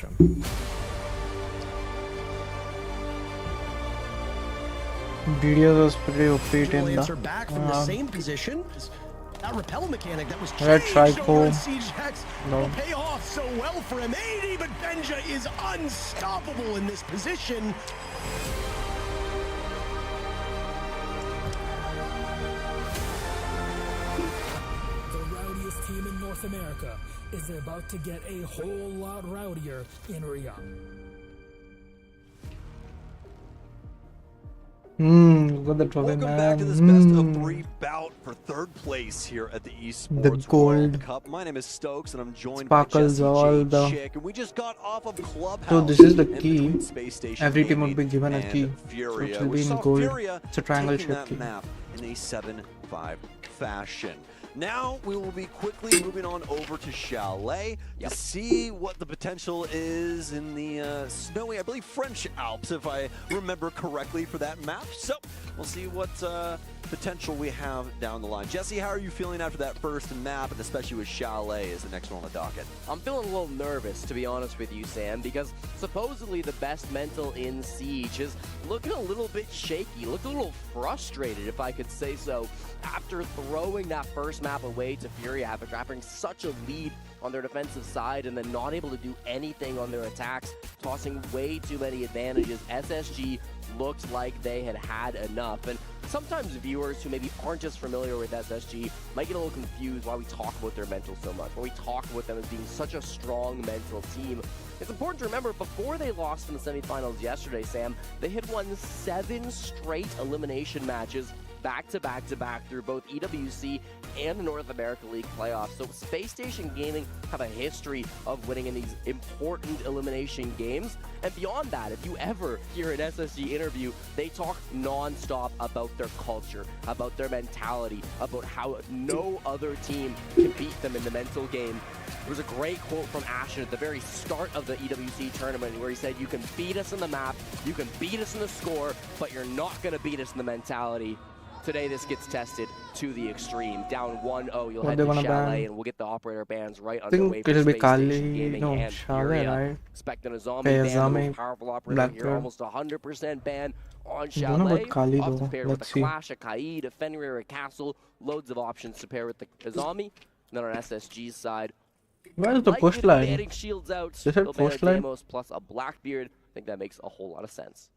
BDS was pretty OP in the back from the same position. That repel mechanic that was Red changed over in Trico. Siege Hex No. will pay off so well for him. 80, but Benja is unstoppable in this position. The rowdiest team in North America is about to get a whole lot rowdier in Rio. Got the trophy, Welcome man. back to this best of 3 bout for 3rd place here at the Esports The World gold. Cup. My name is Stokes and I'm joined Sparkles, by all Jesse the- J. Chick, and we just got off of Clubhouse. So this is the in key. between Space Station Every team would Gaming be given a and key. So Furia. it will We be in saw gold. Furia It's a triangle taking shaped that key. map in a 7-5 fashion. Now we will be quickly moving on over to Chalet to see what the potential is in the snowy, I believe, French Alps, if I remember correctly, for that map. So we'll see what potential we have down the line. Jesse, how are you feeling after that first map, and especially with Chalet as the next one on the docket? I'm feeling a little nervous, to be honest with you, Sam, because supposedly the best mental in Siege is looking a little bit shaky, looked a little frustrated, if I could say so, after throwing that first map away to Fury after grabbing such a lead on their defensive side and then not able to do anything on their attacks, tossing way too many advantages. SSG looked like they had had enough. And sometimes viewers who maybe aren't as familiar with SSG might get a little confused why we talk about their mental so much, why we talk about them as being such a strong mental team. It's important to remember, before they lost in the semifinals yesterday, Sam, they had won 7 straight elimination matches back to back through both EWC and the North America League playoffs. So Space Station Gaming have a history of winning in these important elimination games. And beyond that, if you ever hear an SSG interview, they talk non-stop about their culture, about their mentality, about how no other team can beat them in the mental game. There was a great quote from Ashton at the very start of the EWC tournament where he said, "You can beat us in the map, you can beat us in the score, but you're not going to beat us in the mentality." Today, this gets tested to the extreme. Down 1-0, you'll head to Chalet, and we'll get the operator bans right underway for Space Station Gaming and Furia. Right? Expecting a zombie ban, the most powerful operator here, almost 100% ban on Chalet. Often paired with a Clash, a Kaid, a Fenrir, a Castle. Loads of options to pair with the zombie. And then on SSG's side, where's the push line? Getting shields out, Is it push line? plus a Blackbeard. I think that makes a whole lot of sense.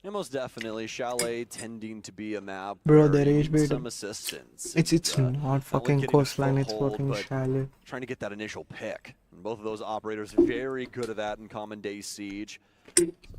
Yeah, most definitely. Chalet tending to be a map Bro, where the you rage need bait. some assistance. It's not fucking coastline, it's fucking Chalet. Trying to get that initial pick. And both of those operators very good at that in Common Day Siege.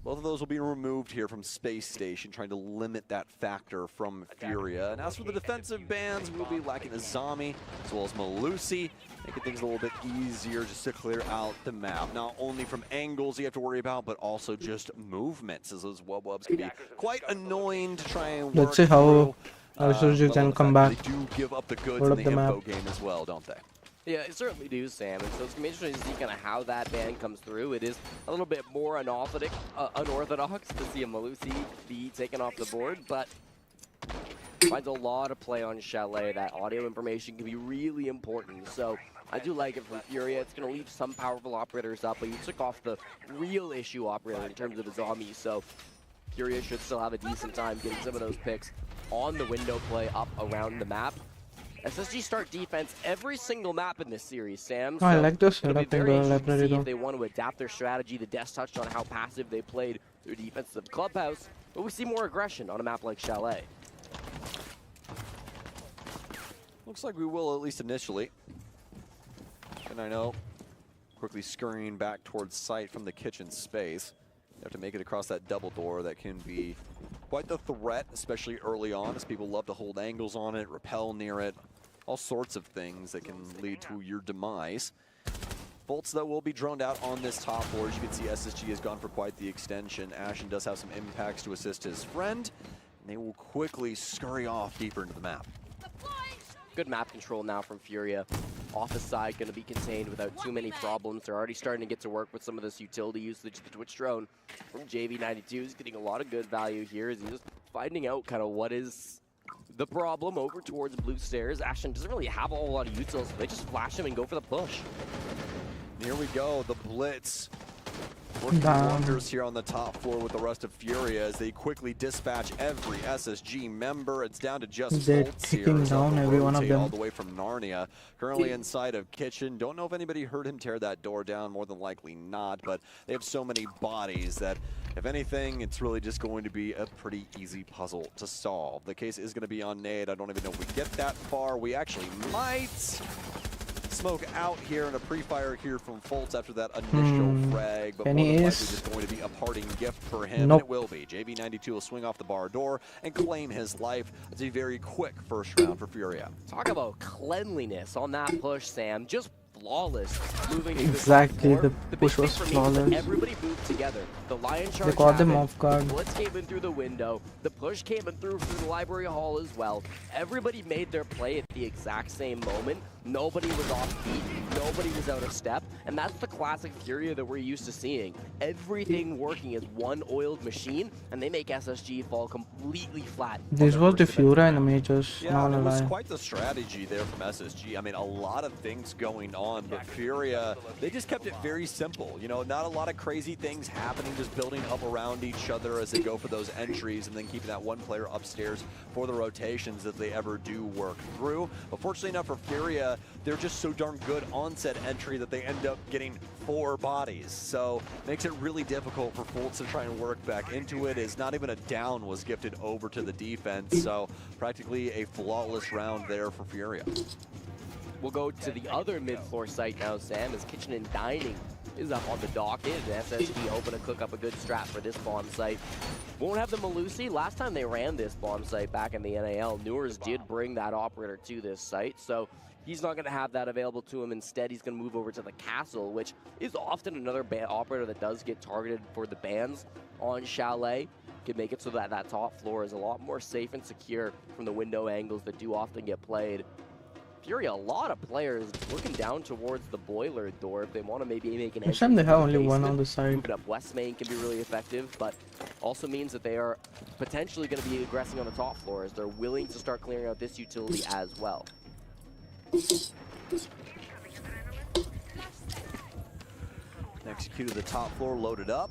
Both of those will be removed here from Space Station, trying to limit that factor from Furia. And as for the defensive bans, we'll be lacking Azami as well as Malusi, making things a little bit easier just to clear out the map. Not only from angles you have to worry about, but also just movements, as those wub-wubs can be quite annoying to try and work. Let's see how you can come back. They do give up the goods in the info game as well, don't they? Yeah, it certainly do, Sam. And so it's going to be interesting to see kind of how that ban comes through. It is a little bit more unorthodox to see a Malusi be taken off the board, but finds a lot of play on Chalet. That audio information can be really important. So I do like it from Furia. It's going to leave some powerful operators up, but you took off the real issue operator in terms of his Azami. So Furia should still have a decent time getting some of those picks on the window play up around the map. SSG start defense every single map in this series, Sam. So I like this it'll be setup in very the interesting to library see though. if they want to adapt their strategy. The Death touched on how passive they played through defense of Clubhouse, but we see more aggression on a map like Chalet. Looks like we will, at least initially. And I know, quickly scurrying back towards site from the kitchen space. You have to make it across that double door. That can be quite the threat, especially early on, as people love to hold angles on it, rappel near it, all sorts of things that can lead to your demise. Bolts, though, will be droned out on this top floor. As you can see, SSG has gone for quite the extension. Ashen does have some impacts to assist his friend, and they will quickly scurry off deeper into the map. Good map control now from Furia. Office side going to be contained without too many problems. They're already starting to get to work with some of this utility usage. The Twitch drone from JV92 is getting a lot of good value here as he's just finding out kind of what is the problem over towards Blue Stairs. Ashen doesn't really have a whole lot of utils, so they just flash him and go for the push. Here we go, the Blitz. Working wonders here on the top floor with the rest of Furia as they quickly dispatch every SSG member. It's down to just They're Bolts here. kicking down every one of them. All the way from Narnia. Currently inside of Kitchen. Don't know if anybody heard him tear that door down. More than likely not. But they have so many bodies that, if anything, it's really just going to be a pretty easy puzzle to solve. The case is going to be on Nade. I don't even know if we get that far. We actually might. Smoke out here and a pre-fire here from Fultz after that initial frag, but more than likely just going to be a parting gift for him, and it will be. JV92 will swing off the bar door and claim his life. It's a very quick first round for Furia. Talk about cleanliness on that push, Sam. Just flawless moving to Exactly, the the big push thing was for me is that flawless. everybody moved together. The Lion Charge They caught them happened, off guard. the Blitz came in through the window, the push came in through the library hall as well. Everybody made their play at the exact same moment. Nobody was off beat, nobody was out of step, and that's the classic Furia that we're used to seeing. Everything working as one oiled machine, and they make SSG fall completely flat. This was the Fura in the majors, Yeah, not it gonna was lie. quite the strategy there from SSG. I mean, a lot of things going on, but Furia, they just kept it very simple. You know, not a lot of crazy things happening, just building up around each other as they go for those entries and then keeping that one player upstairs for the rotations that they ever do work through. But fortunately enough for Furia, they're just so darn good on set entry that they end up getting 4 bodies. So makes it really difficult for Fultz to try and work back into it, as not even a down was gifted over to the defense. So practically a flawless round there for Furia. We'll go to the other mid-floor site now, Sam, as Kitchen and Dining is up on the docket. SSG hoping to cook up a good strat for this bomb site. Won't have the Malusi. Last time they ran this bomb site back in the NAL, Newers did bring that operator to this site, so he's not going to have that available to him. Instead, he's going to move over to the Castle, which is often another operator that does get targeted for the bans on Chalet. Can make it so that that top floor is a lot more safe and secure from the window angles that do often get played. Furia, a lot of players looking down towards the boiler door if they want to maybe make an Next time they have only one on the side. Moving up West Main can be really effective, but also means that they are potentially going to be aggressing on the top floor as they're willing to start clearing out this utility as well. Executed the top floor, loaded up.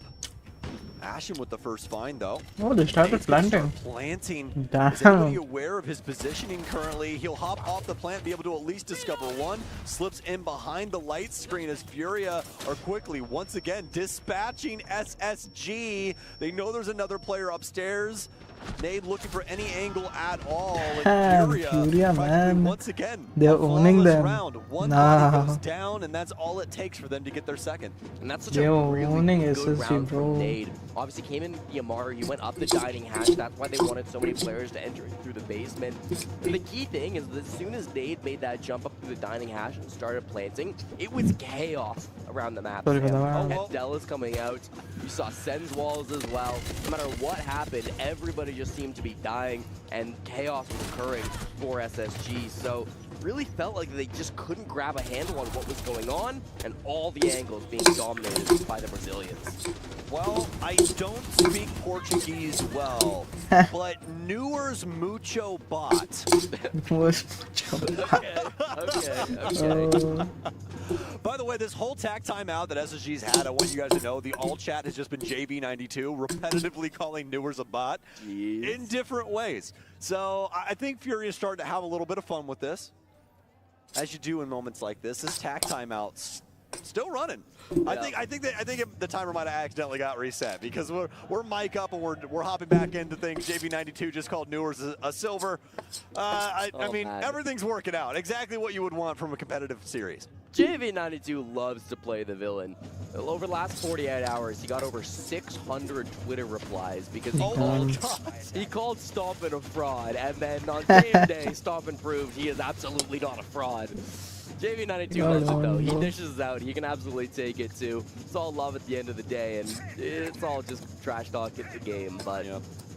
Ashen with the first find, though. Oh, they started planting. Planting. Damn. Is anybody aware of his positioning currently? He'll hop off the plant, be able to at least discover one. Slips in behind the light screen as Furia are quickly, once again, dispatching SSG. They know there's another player upstairs. Nade looking for any angle at all. And Furia, man. Once again, they're owning them. round. One body goes down, and that's all it takes for them to get their second. And that's such They're a really owning good SSG, round bro. from Nade. Obviously came in Yamaru, he went up the dining hatch. That's why they wanted so many players to enter through the basement. And the key thing is that as soon as Nade made that jump up through the dining hatch and started planting, it was chaos around the map. Sorry for that. And Della's coming out. You saw Sen's walls as well. No matter what happened, everybody just seemed to be dying and chaos was occurring for SSG. So really felt like they just couldn't grab a handle on what was going on, and all the angles being dominated by the Brazilians. Well, I don't speak Portuguese well, but Newer's mucho bot. Okay. By the way, this whole tack timeout that SSG's had, I want you guys to know, the all chat has just been JV92 repetitively calling Newer's a bot in different ways. So I think Fury is starting to have a little bit of fun with this, as you do in moments like this. This tack timeout's still running. Yeah. I think the timer might have accidentally got reset, because we're mic up and we're hopping back into things. JV92 just called Newers a silver. I mean, man. everything's working out exactly what you would want from a competitive series. JV92 loves to play the villain. Over the last 48 hours, he got over 600 Twitter replies because he called Stompin a fraud, and then on game day, Stompin proved he is absolutely not a fraud. JV92 loves it though. He dishes out. He can absolutely take it too. It's all love at the end of the day, and it's all just trash talk at the game. But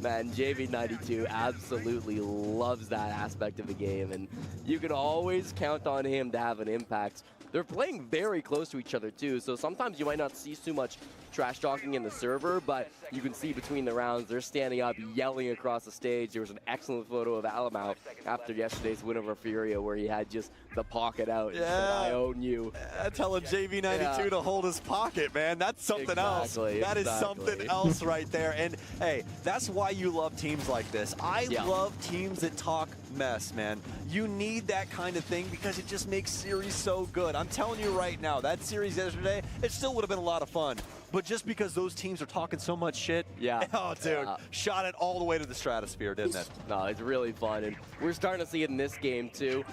man, JV92 absolutely loves that aspect of the game, and you can always count on him to have an impact. They're playing very close to each other too, so sometimes you might not see too much trash talking in the server, but you can see between the rounds they're standing up yelling across the stage. There was an excellent photo of Alamau after yesterday's win over Furia where he had just the pocket out and said, I own you. Telling JV92 to hold his pocket, man. That's something else. That is something else right there. And hey, that's why you love teams like this. I love teams that talk mess, man. You need that kind of thing because it just makes series so good. I'm telling you right now, that series yesterday, it still would have been a lot of fun. But just because those teams are talking so much shit, oh, dude, shot it all the way to the stratosphere, didn't it? No, it's really fun, and we're starting to see it in this game, too.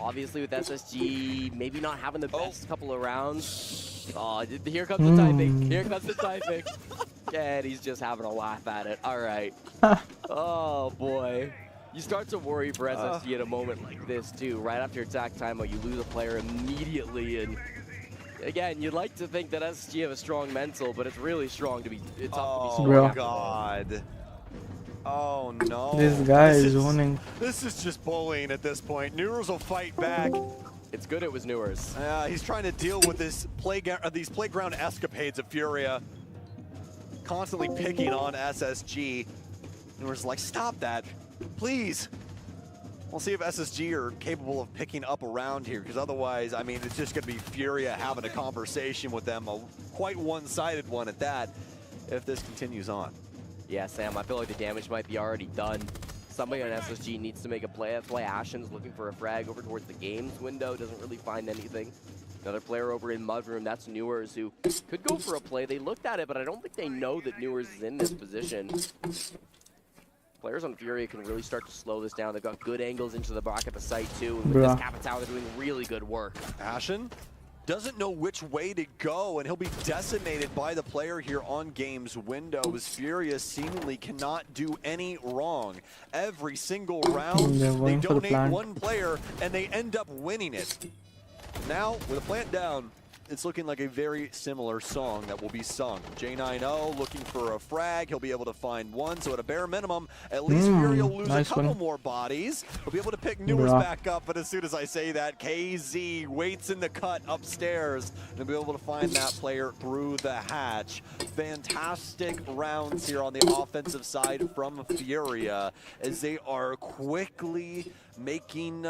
Obviously, with SSG maybe not having the best couple of rounds. Oh, here comes the typing. Here comes the typing. And he's just having a laugh at it. All right. Oh, boy. You start to worry for SSG at a moment like this, too. Right after attack timeout, you lose a player immediately. And again, you'd like to think that SSG have a strong mental, but it's really strong to be. It's tough to be Oh, God. Oh, no. This guy is owning. This is just bullying at this point. Newers will fight back. It's good it was Newers. He's trying to deal with this these playground escapades of Furia. Constantly picking on SSG. Newers like, stop that. Please. We'll see if SSG are capable of picking up around here, because otherwise, I mean, it's just going to be Furia having a conversation with them, a quite one-sided one at that, if this continues on. Yeah, Sam, I feel like the damage might be already done. Somebody on SSG needs to make a play. That's why Ashen's looking for a frag over towards the games window, doesn't really find anything. Another player over in Mudroom, that's Newers, who could go for a play. They looked at it, but I don't think they know that Newers is in this position. Players on Furia can really start to slow this down. They've got good angles into the back of the site, too. And with this Capitao, they're doing really good work. Ashen doesn't know which way to go, and he'll be decimated by the player here on game's windows. Furia seemingly cannot do any wrong. Every single round, they donate one player, and they end up winning it. Now, with a plant down, it's looking like a very similar song that will be sung. J90 looking for a frag. He'll be able to find one. So at a bare minimum, at least Fury will lose a couple more bodies. He'll be able to pick Newers back up. But as soon as I say that, KZ waits in the cut upstairs. And he'll be able to find that player through the hatch. Fantastic rounds here on the offensive side from Furia as they are quickly making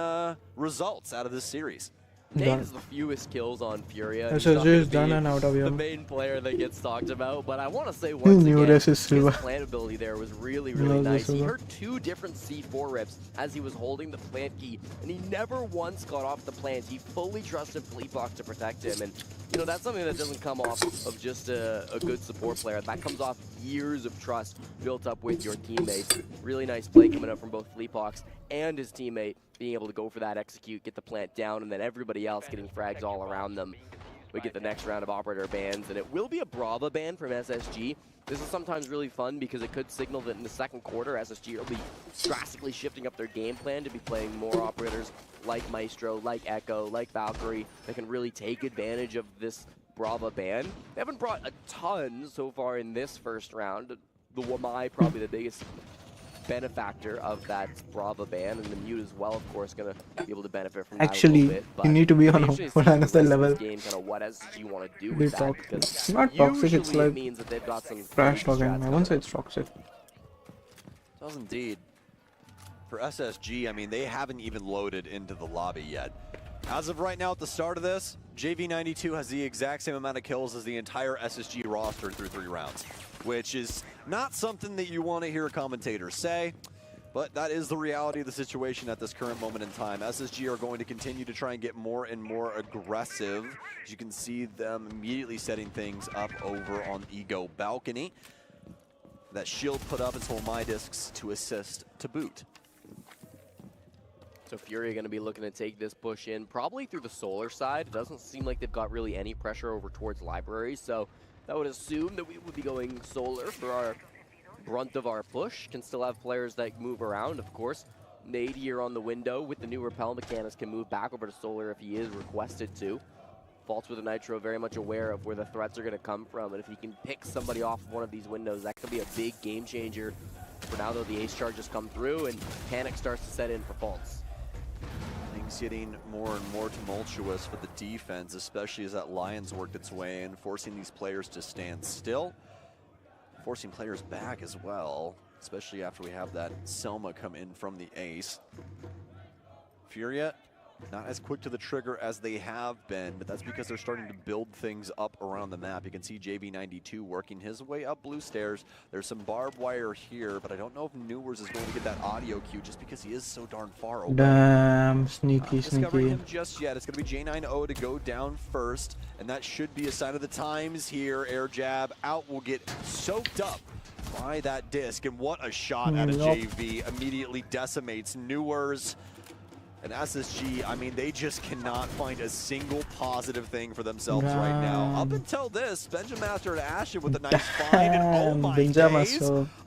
results out of this series. Nate is the fewest kills on Furia. SSG is done and out of here. The main player that gets talked about, but I want to say once again, his plant ability there was really, really nice. He heard 2 different C4 rips as he was holding the plant key, and he never once got off the plant. He fully trusted Fleetbox to protect him, and you know that's something that doesn't come off of just a good support player. That comes off years of trust built up with your teammates. Really nice play coming up from both Fleetbox and his teammate, being able to go for that execute, get the plant down, and then everybody else getting frags all around them. We get the next round of operator bans, and it will be a Brava ban from SSG. This is sometimes really fun because it could signal that in the second quarter, SSG will be drastically shifting up their game plan to be playing more operators like Maestro, like Echo, like Valkyrie, that can really take advantage of this Brava ban. They haven't brought a ton so far in this first round. The Wamai probably the biggest benefactor of that Brava ban, and the Mute as well, of course, going to be able to benefit from that a little bit. But you need to be on another level. Game, kind of what else you want to do with that, because it's not toxic, it's like means that they've got some trash talking. I won't say it's toxic. It does indeed. For SSG, I mean, they haven't even loaded into the lobby yet. As of right now, at the start of this, JV92 has the exact same amount of kills as the entire SSG roster through 3 rounds, which is not something that you want to hear a commentator say, but that is the reality of the situation at this current moment in time. SSG are going to continue to try and get more and more aggressive. As you can see them immediately setting things up over on Ego balcony. That shield put up until my discs to assist to boot. So Fury are going to be looking to take this push in, probably through the solar side. It doesn't seem like they've got really any pressure over towards libraries, so I would assume that we would be going solar for our brunt of our push. Can still have players that move around, of course. Nade here on the window with the new repel mechanics can move back over to solar if he is requested to. Faults with a Nitro very much aware of where the threats are going to come from, and if he can pick somebody off of one of these windows, that could be a big game changer. For now, though, the ace charges come through, and panic starts to set in for Faults. Things getting more and more tumultuous for the defense, especially as that Lions worked its way in, forcing these players to stand still, forcing players back as well, especially after we have that Selma come in from the ace. Furia, not as quick to the trigger as they have been, but that's because they're starting to build things up around the map. You can see JV92 working his way up blue stairs. There's some barbed wire here, but I don't know if Newers is going to get that audio cue just because he is so darn far away. Damn, sneaky, Discovering sneaky. him just yet. It's going to be J90 to go down first, and that should be a sign of the times here. Air jab out will get soaked up by that disc, and what a shot out of JV. Immediately decimates Newers. And SSG, I mean, they just cannot find a single positive thing for themselves right now. Up until this, Benja Master and Ashen with a nice find, and oh my days,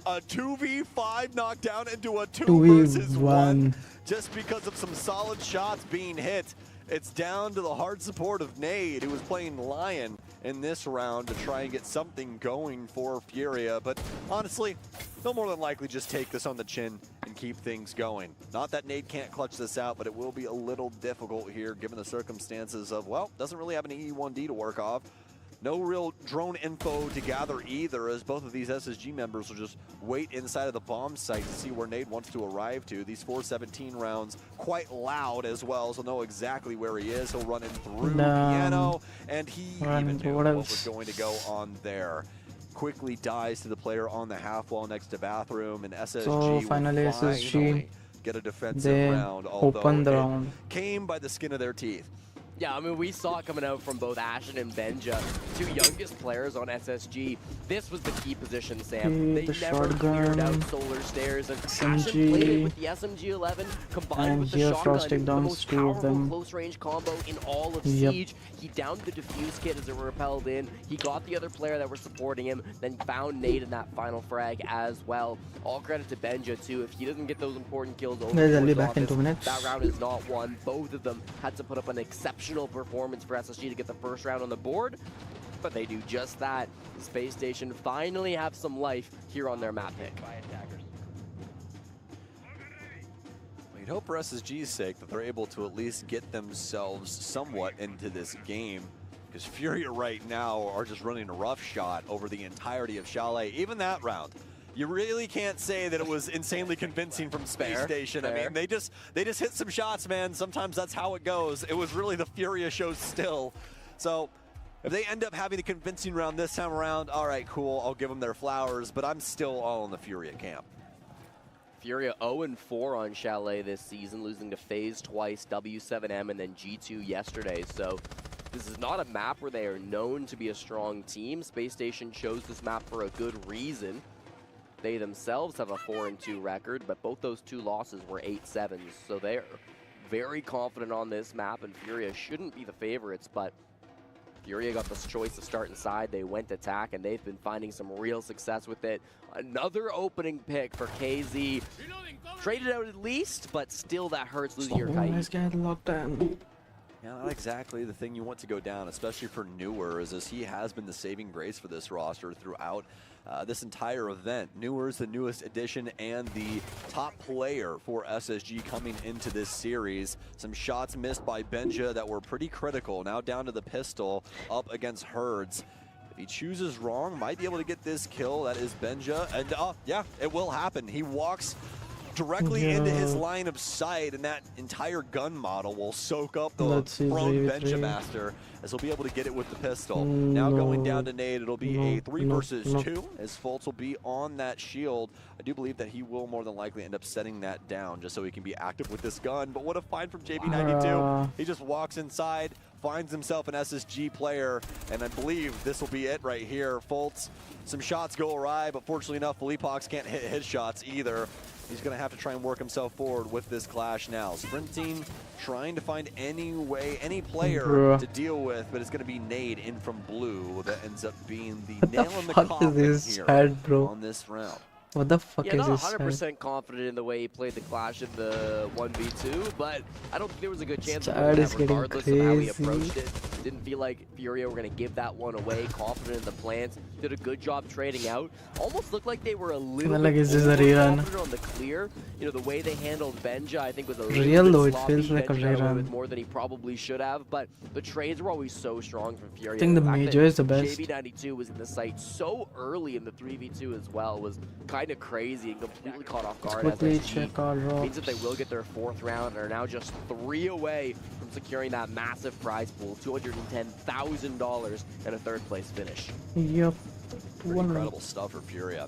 a 2v5 knockdown into a 2 versus 1 just because of some solid shots being hit. It's down to the hard support of Nade, who was playing Lion in this round to try and get something going for Furia. But honestly, they'll more than likely just take this on the chin and keep things going. Not that Nade can't clutch this out, but it will be a little difficult here given the circumstances of, well, doesn't really have an E1D to work off. No real drone info to gather either, as both of these SSG members will just wait inside of the bomb site to see where Nade wants to arrive to. These 417 rounds quite loud as well, so know exactly where he is. He'll run in through Piano, and he even knew what was going to go on there. Quickly dies to the player on the half wall next to Bathroom, and SSG will finally get a defensive round, although it came by the skin of their teeth. Yeah, I mean, we saw it coming out from both Ashen and Benja, two youngest players on SSG. This was the key position, Sam. They never cleared out Solar Stairs, and Ashen played it with the SMG-11 combined with the shotgun, the most powerful close-range combo in all of Siege. He downed the defuse kit as it repelled in. He got the other player that were supporting him, then found Nade in that final frag as well. All credit to Benja, too. If he doesn't get those important kills over that round is not won. Both of them had to put up an exceptional performance for SSG to get the first round on the board, but they do just that. The Space Station finally have some life here on their map pick. We'd hope for SSG's sake that they're able to at least get themselves somewhat into this game, because Furia right now are just running a roughshod over the entirety of Chalet. Even that round, you really can't say that it was insanely convincing from Space Station. I mean, they just hit some shots, man. Sometimes that's how it goes. It was really the Furia show still. So if they end up having a convincing round this time around, all right, cool, I'll give them their flowers, but I'm still all in the Furia camp. Furia 0-4 on Chalet this season, losing to FaZe twice, W7M, and then G2 yesterday. So this is not a map where they are known to be a strong team. Space Station chose this map for a good reason. They themselves have a 4-2 record, but both those two losses were 8-7s, so they're very confident on this map, and Furia shouldn't be the favorites, but Furia got the choice to start inside. They went attack, and they've been finding some real success with it. Another opening pick for KZ. Traded out at least, but still that hurts losing your kite. Nice guy locked down. Yeah, not exactly the thing you want to go down, especially for Newer, as he has been the saving grace for this roster throughout this entire event. Newer's the newest addition and the top player for SSG coming into this series. Some shots missed by Benja that were pretty critical. Now down to the pistol up against Herds. If he chooses wrong, might be able to get this kill. That is Benja, and yeah, it will happen. He walks directly into his line of sight, and that entire gun model will soak up the prone Benja Master, as he'll be able to get it with the pistol. Now going down to Nade, it'll be a 3 versus 2, as Fultz will be on that shield. I do believe that he will more than likely end up setting that down just so he can be active with this gun. But what a find from JB92. He just walks inside, finds himself an SSG player, and I believe this will be it right here. Fultz, some shots go awry, but fortunately enough, Felipox can't hit his shots either. He's going to have to try and work himself forward with this clash now. Sprinting, trying to find any way, any player to deal with, but it's going to be Nade in from blue that ends up being the nail in the coffin here on this round. What the fuck is this? Not 100% confident in the way he played the clash in the 1v2, but I don't think there was a good chance of winning that regardless of how he approached it. Didn't feel like Furia were going to give that one away. Confident in the plans. Did a good job trading out. Almost looked like they were a little bit confident on the clear. You know, the way they handled Benja, I think, was a little bit sloppy. Benja got away with more than he probably should have, but the trades were always so strong from Furia. I think the major is the best. JB92 was in the site so early in the 3v2 as well, was kind of crazy and completely caught off guard. SSG means that they will get their 4th round and are now just 3 away from securing that massive prize pool, $210,000 and a 3rd place finish. Yep. Pretty incredible stuff for Furia.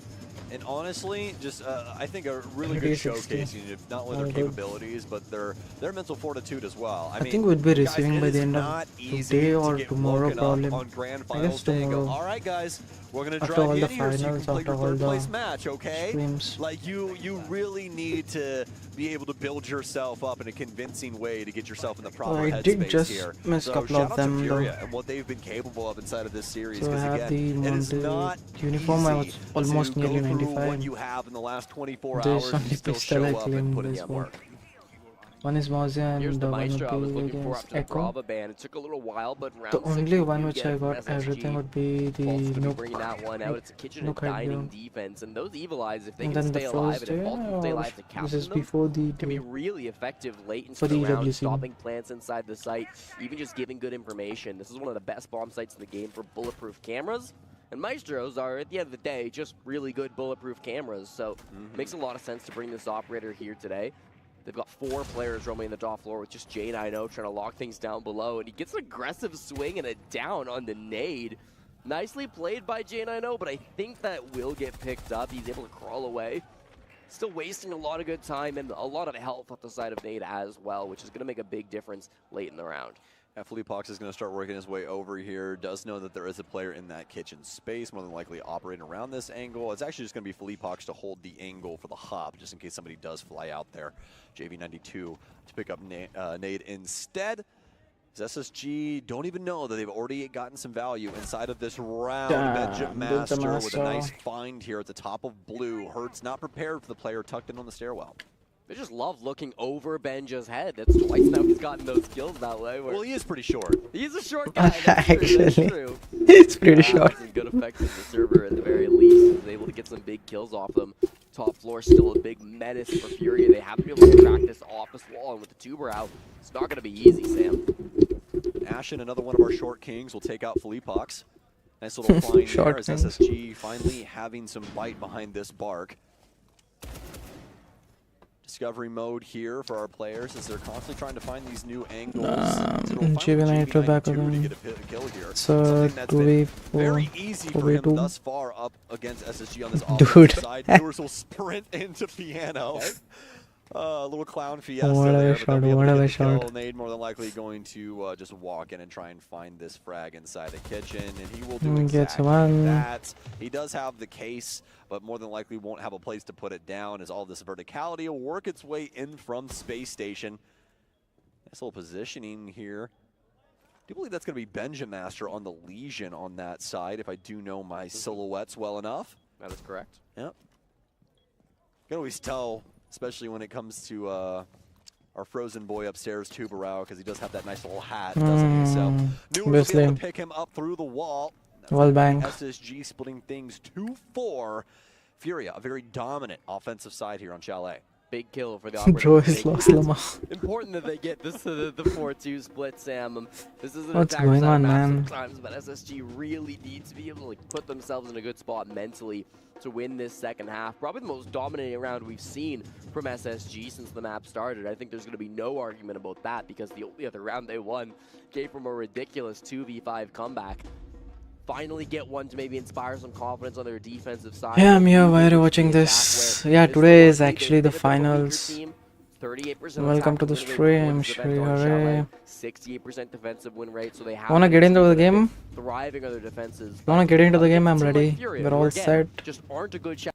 And honestly, just I think a really good 360. showcasing of not only All their good. capabilities, but their mental fortitude as well. I mean, think we'll be guys, receiving by it the is end of not easy today to or get tomorrow woken up probably. on grand I guess finals day and go, tomorrow. all right, guys, we're gonna After drive all you the in here so you can finals, play after your all third the place match, okay? streams. Like you really need to be able to build yourself up in a convincing way to get yourself in the proper I did headspace just here. miss So couple shout of out them, to though. Furia and what they've been capable of inside of this series. So I Because have again, the it is Monte not uniform. I was easy almost to nearly go through 95. what you have in the last 24 There's hours only and still pistol show I up and claimed put in this the one. work. One is Mozzie Here's and the the one Maestro I was would be looking for against after the Echo. Brava ban. It took a little while, but round The 6 only we one do which get I it from got SSG. everything would be the Bolt's gonna be Nook. bringing that one out. It's a kitchen Nook and hide dining down. defense, and those Evil Eyes, if they And can then the stay alive, first and if day, Bolt can stay or alive to this captain is them, before the can be day. really effective late into For the the round, EWC. stopping plants inside the site, even just giving good information. This is one of the best bomb sites in the game for bulletproof cameras. And Maestros are, at the end of the day, just really good bulletproof cameras. So it makes a lot of sense to bring this operator here today. They've got 4 players roaming the top floor with just J9O trying to lock things down below. And he gets an aggressive swing and a down on the nade. Nicely played by J9O, but I think that will get picked up. He's able to crawl away. Still wasting a lot of good time and a lot of health off the side of nade as well, which is going to make a big difference late in the round. Fleepox is going to start working his way over here. Does know that there is a player in that kitchen space, more than likely operating around this angle. It's actually just going to be Fleepox to hold the angle for the hop, just in case somebody does fly out there. JV92 to pick up nade instead. SSG don't even know that they've already gotten some value inside of this round. Benjamin Master with a nice find here at the top of blue. Hurts not prepared for the player tucked in on the stairwell. They just love looking over Benja's head. That's twice now he's gotten those kills that way. Well, he is pretty short. He's a short guy. That's Actually, that's true. it's pretty short. Some good effect of the server at the very least. He's able to get some big kills off them. Top floor still a big menace for Furia. They have to be able to crack this office wall, and with the tuber out, it's not going to be easy, Sam. Ashen, another one of our short kings, will take out Fleepox. Nice little find there as SSG finally having some bite behind this bark. Discovery mode here for our players as they're constantly trying to find these new angles. JV92 back again. So 2v4, very easy for him 2v2. thus far up against SSG on this Dude. offensive side. Viewers will sprint into piano. Little clown fiesta there, but they'll be able to get the kill. Nade more than likely going to just walk in and try and find this frag inside the kitchen, and he will do exactly that. He does have the case, but more than likely won't have a place to put it down as all this verticality will work its way in from space station. Nice little positioning here. I do believe that's going to be Benjamin Master on the Legion on that side, if I do know my silhouettes well enough. That is correct. Yep. You can always tell, especially when it comes to our frozen boy upstairs, Tubarao, because he does have that nice little hat, doesn't he? So, Newer will be able to pick him up through the wall. Wall bang. SSG splitting things 2-4. Furia, a very dominant offensive side here on Chalet. Big kill for the operator. Bro is lost Lama. Important that they get this to the 4-2 split, Sam. This is an What's attack going on, map man? sometimes, but SSG really needs to be able to put themselves in a good spot mentally to win this second half. Probably the most dominating round we've seen from SSG since the map started. I think there's going to be no argument about that because the only other round they won came from a ridiculous 2v5 comeback. Finally get one to maybe inspire some confidence on their defensive side. Yeah, I'm here. Why are you watching this? Yeah, today is actually the finals. 38% Welcome to the stream, Shri Hare. 68% defensive win rate, so they have. Wanna get into the game? Thriving on their defenses. Wanna get into the game? I'm ready. Furia, We're who all again, set. Just aren't a good shot.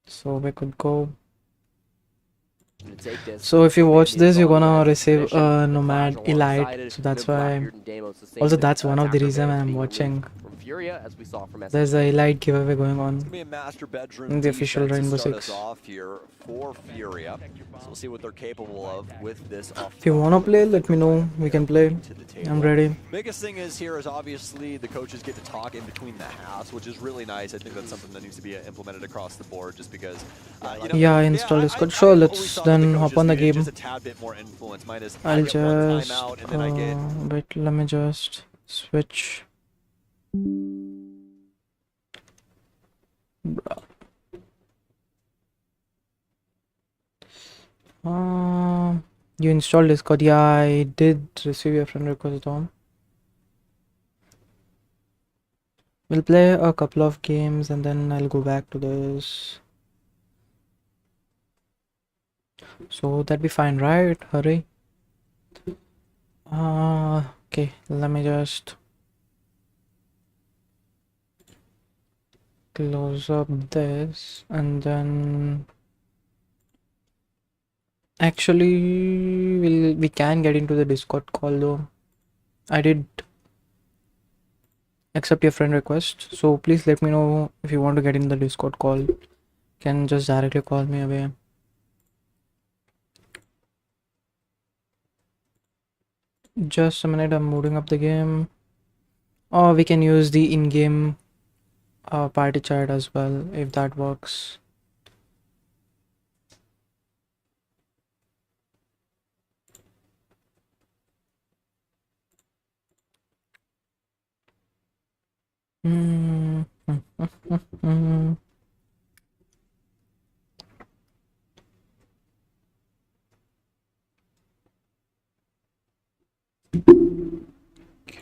So we could go. To take this. So if you watch this, you're gonna receive a Nomad Elite. So that's why. Also, that's one of the reasons I'm watching. Furia, as we saw from There's a Elite giveaway going on It's going to be a master bedroom in the official defense to Rainbow start Six. us off here for Furia. So we'll see what they're capable of with this off. If you wanna play, let me know. We can play. I'm ready. Biggest thing is here is obviously the coaches get to talk in between the halves, which is really nice. I think that's something that needs to be implemented across the board, just because. You know, Yeah, install Discord. Sure, let's then hop on the game. Just a tad bit more influence. Minus I'll get one just timeout, and then I get wait. Let me just switch. You installed Discord? Yeah, I did receive your friend request, Tom. We'll play a couple of games and then I'll go back to this. So that'd be fine, right? Hurry. Okay, let me just close up this and then actually we can get into the Discord call though. I did accept your friend request, so please let me know if you want to get in the Discord call. You can just directly call me away. Just a minute, I'm moving up the game. Or we can use the in-game party chat as well if that works.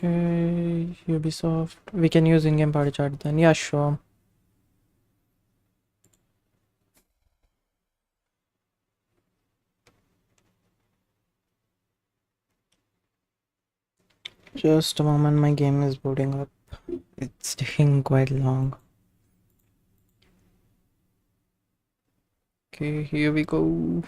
Okay, Ubisoft. We can use in-game party chat then. Yeah, sure. Just a moment, my game is booting up. It's taking quite long. Okay, here we go.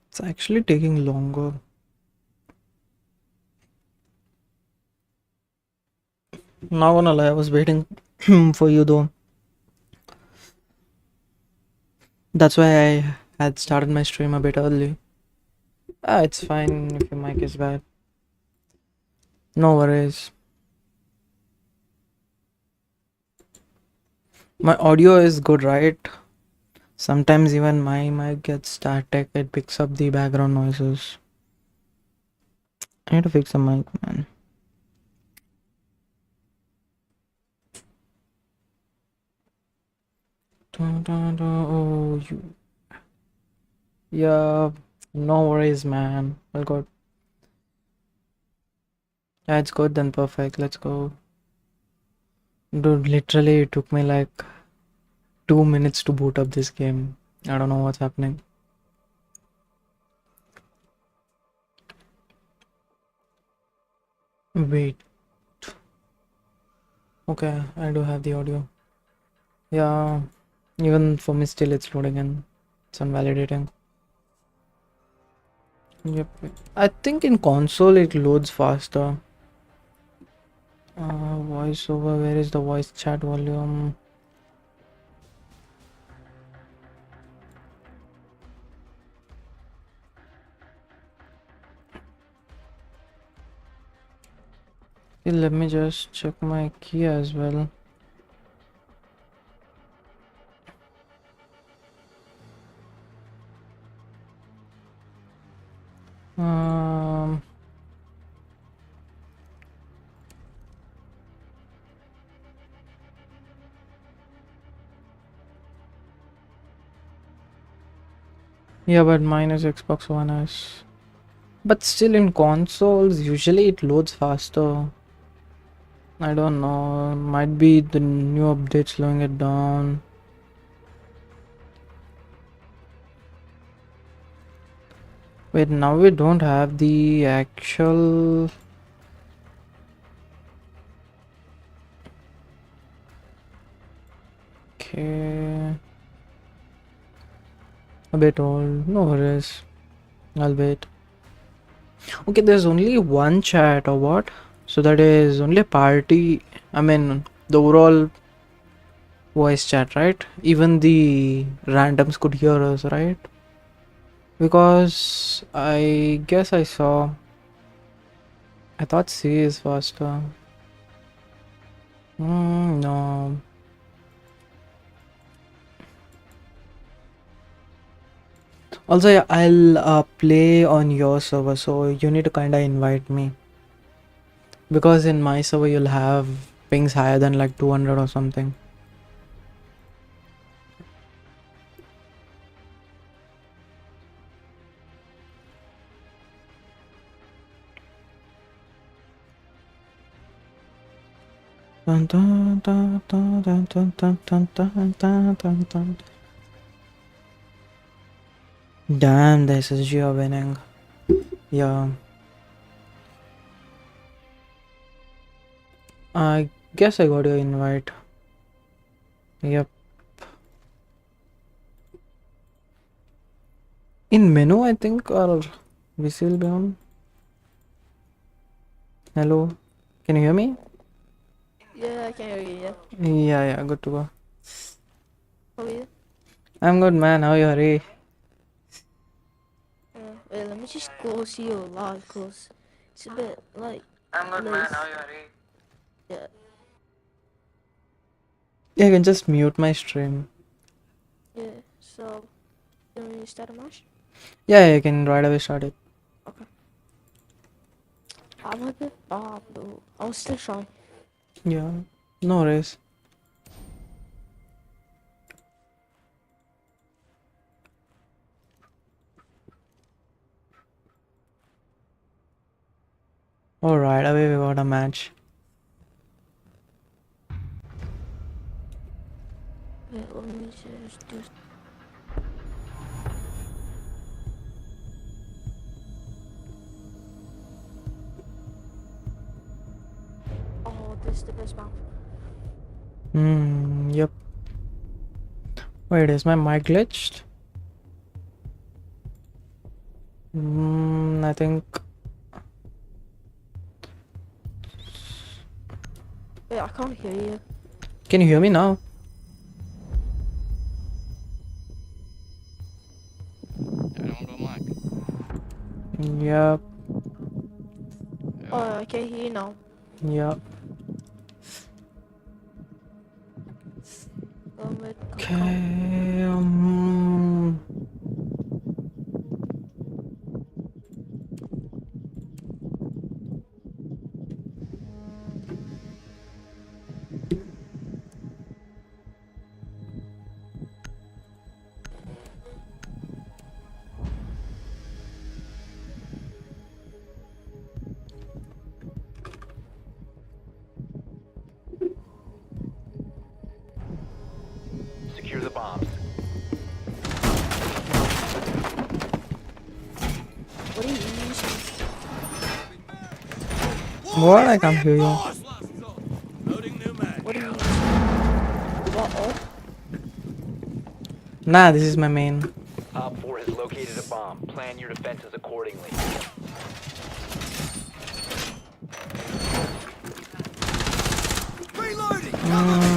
It's actually taking longer. Not gonna lie, I was waiting for you though. That's why I had started my stream a bit early. It's fine if your mic is bad. No worries. My audio is good, right? Sometimes even my mic gets static, it picks up the background noises. I need to fix the mic, man. Oh, you. Yeah, no worries, man. All good. Yeah, it's good then, perfect. Let's go. Dude, literally, it took me like 2 minutes to boot up this game. I don't know what's happening. Wait. Okay, I do have the audio. Yeah, even for me still it's loading in. It's unvalidating. Yep. I think in console it loads faster. Voiceover, where is the voice chat volume? Okay, let me just check my key as well. Yeah, but mine is Xbox One S. But still in consoles, usually it loads faster. I don't know, might be the new update slowing it down. Wait, now we don't have the actual... Okay. A bit old, no worries. I'll wait. Okay, there's only one chat or what? So that is only a party, I mean the overall voice chat, right? Even the randoms could hear us, right? Because I guess I saw, I thought C is faster. No. Also, yeah, I'll play on your server, so you need to kinda invite me. Because in my server you'll have pings higher than like 200 or something. Dun, dun, dun, dun, dun, dun, dun, dun, dun, dun, dun, dun. Damn, the SSG are winning. Yeah. I guess I got your invite. Yep. In menu, I think, or VC will be on. Hello. Can you hear me? Yeah, I can hear you, yeah. Yeah, good to go. How are you? I'm good, man. How are you, Hari? Wait, let me just go see you live, cause it's a bit, like, I'm good, late. man. How are you, Hari? Yeah. Yeah, I can just mute my stream. Yeah, so, you want me to start a match? Yeah, you can right away start it. Okay. I'm a bit bored, though. I was still shy. Yeah, no worries. Alright, away we got a match. Wait, let me just do... Oh, this is the best map. Yep. Wait, is my mic glitched? I think. Wait, I can't hear you. Can you hear me now? Yep. Oh, I can hear you now. Yep. Okay. Secure the bombs. What are you using? What? I can't hear you. What are you using? What, oh? Nah, this is my main. Op 4 has located a bomb. Plan your defenses accordingly.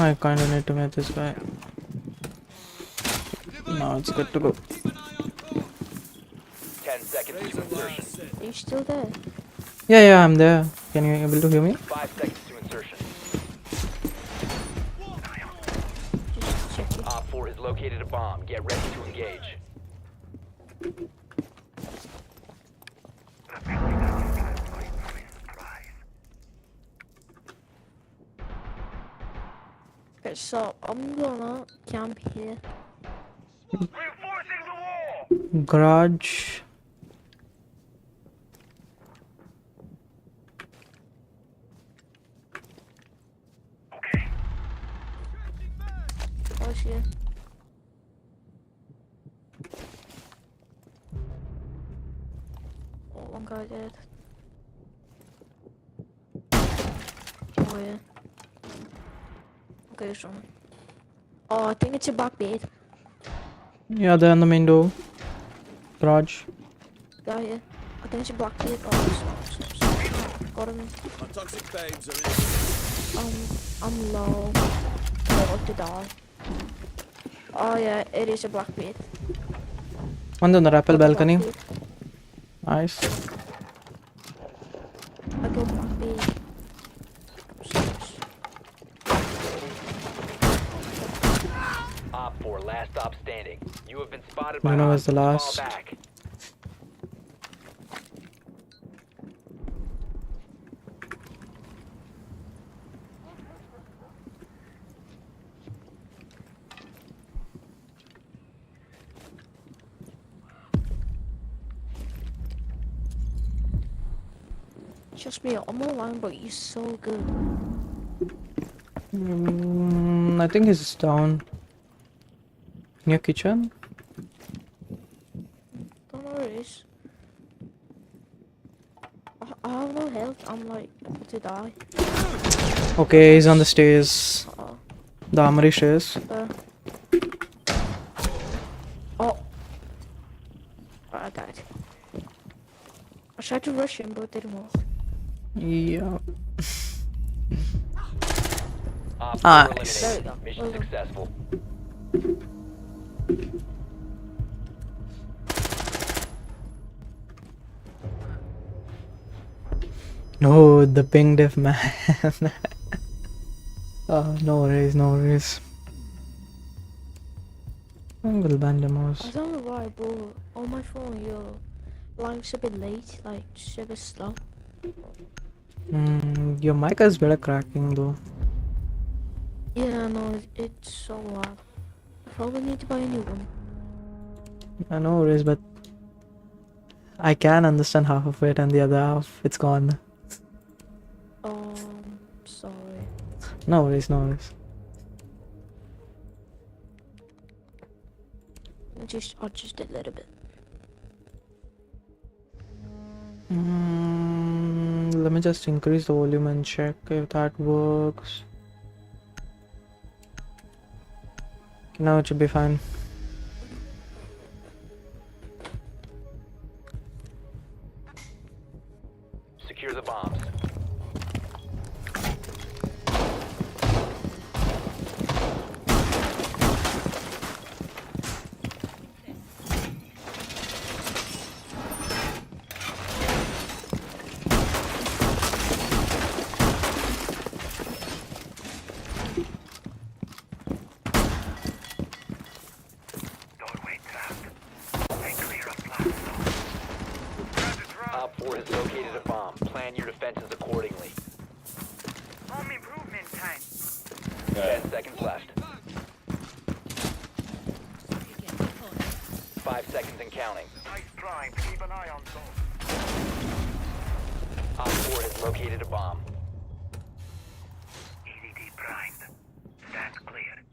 I kinda need to make this guy. Now it's good to go. 10 seconds to insertion. Are you still there? Yeah, I'm there. Can you able to hear me? 5 seconds to insertion. Just checking. Op 4 has located a bomb. Get ready to engage. Okay, so I'm gonna camp here. Garage. Oh, here. Oh, one guy dead. Oh, yeah. Okay, so. Oh, I think it's a back bait. Yeah, they're on the main door. Garage. Guy here. I think it's a black bait. Oh, stop. Got him. Toxic babes are in. I'm low. I want to die. Oh yeah, it is a black bait. One's on the rappel Got the balcony. black bait. Nice. I go black bait. Op 4, last stop standing. You have been spotted Luna by was the hostiles. last. Fall back. Just me, I'm online, but you're so good. I think he's down. Near kitchen? Don't know where it is. I have no health. I'm like about to die. Okay, he's on the stairs. Uh-oh. The armory stairs. Oh. I died. I tried to rush him, but it didn't work. Yeah. Nice. There we go. Mission successful. No, the ping diff man. No worries, no worries. I will ban the mouse. I don't know why, but on my phone, your live's a bit late, like just a bit slow. Your mic is better cracking though. Yeah, no, it's so loud. I probably need to buy a new one. I know worries, but I can understand half of it and the other half, it's gone. Sorry. No worries, no worries. Just adjust it a little bit. Let me just increase the volume and check if that works. Now it should be fine. Secure the bombs. Op 4 has located a bomb. Plan your defenses accordingly. Home improvement time. 10 seconds left. 5 seconds and counting. Nice prime. Keep an eye on those. Op 4 has located a bomb. EDD primed. Stand clear.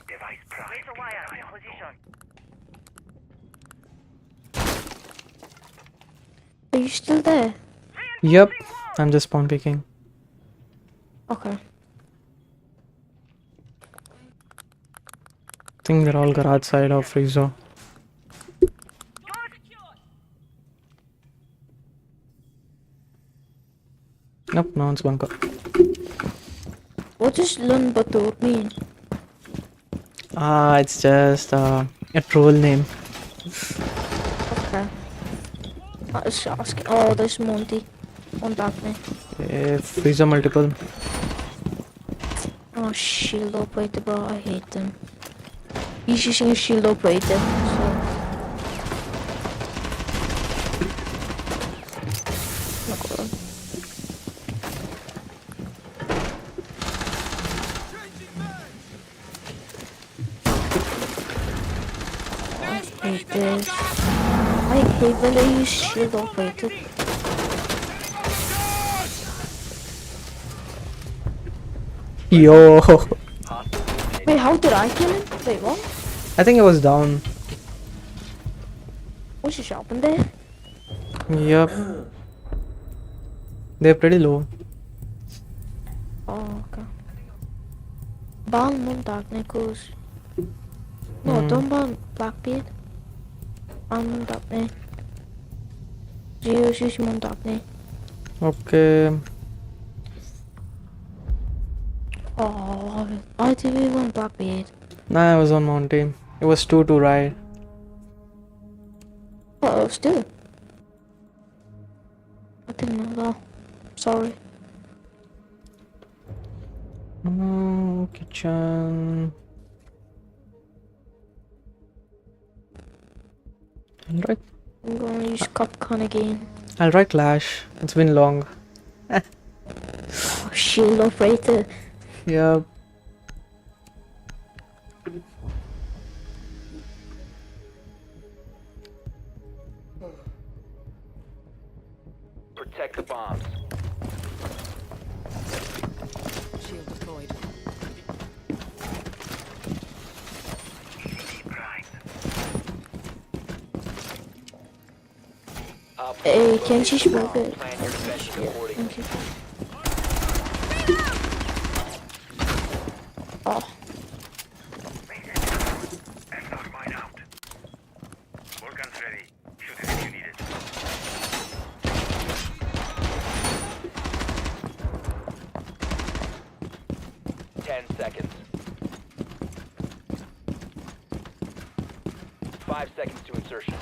Device primed. Laser wire in position. Are you still there? Yep, I'm just spawn picking. Okay. I think they're all garage side of Freezo. Nope, no one's bunker. What does Lun Batur mean? It's just a troll name. Okay. I was asking. Oh, there's Monty on balcony. Freezo multiple. Oh, shield operator, bro. I hate them. He's using a shield operator, so. Not good. I hate this. I hate when they use shield operator. Yo. Wait, how did I kill him? Wait, what? I think it was down. Was he shopping there? Yep. They're pretty low. Oh, okay. Ban non dark cause. No, don't ban Blackbeard. Ban non dark ne. Zero's using mon dark ne. Okay. Oh, I didn't want Blackbeard. Nah, I was on Monty. It was 2 to ride. Oh, still. I didn't know that. Sorry. Kitchen. Alright. I'm gonna use Cupcon again. I'll write Clash. It's been long. Oh, shield operator. Yep. Protect the bombs. Hey, can you smoke it? Plan your defense accordingly. Thank you. Oh. F-Dog mine out. More guns ready. Shoot it if you need it. 10 seconds. 5 seconds to insertion.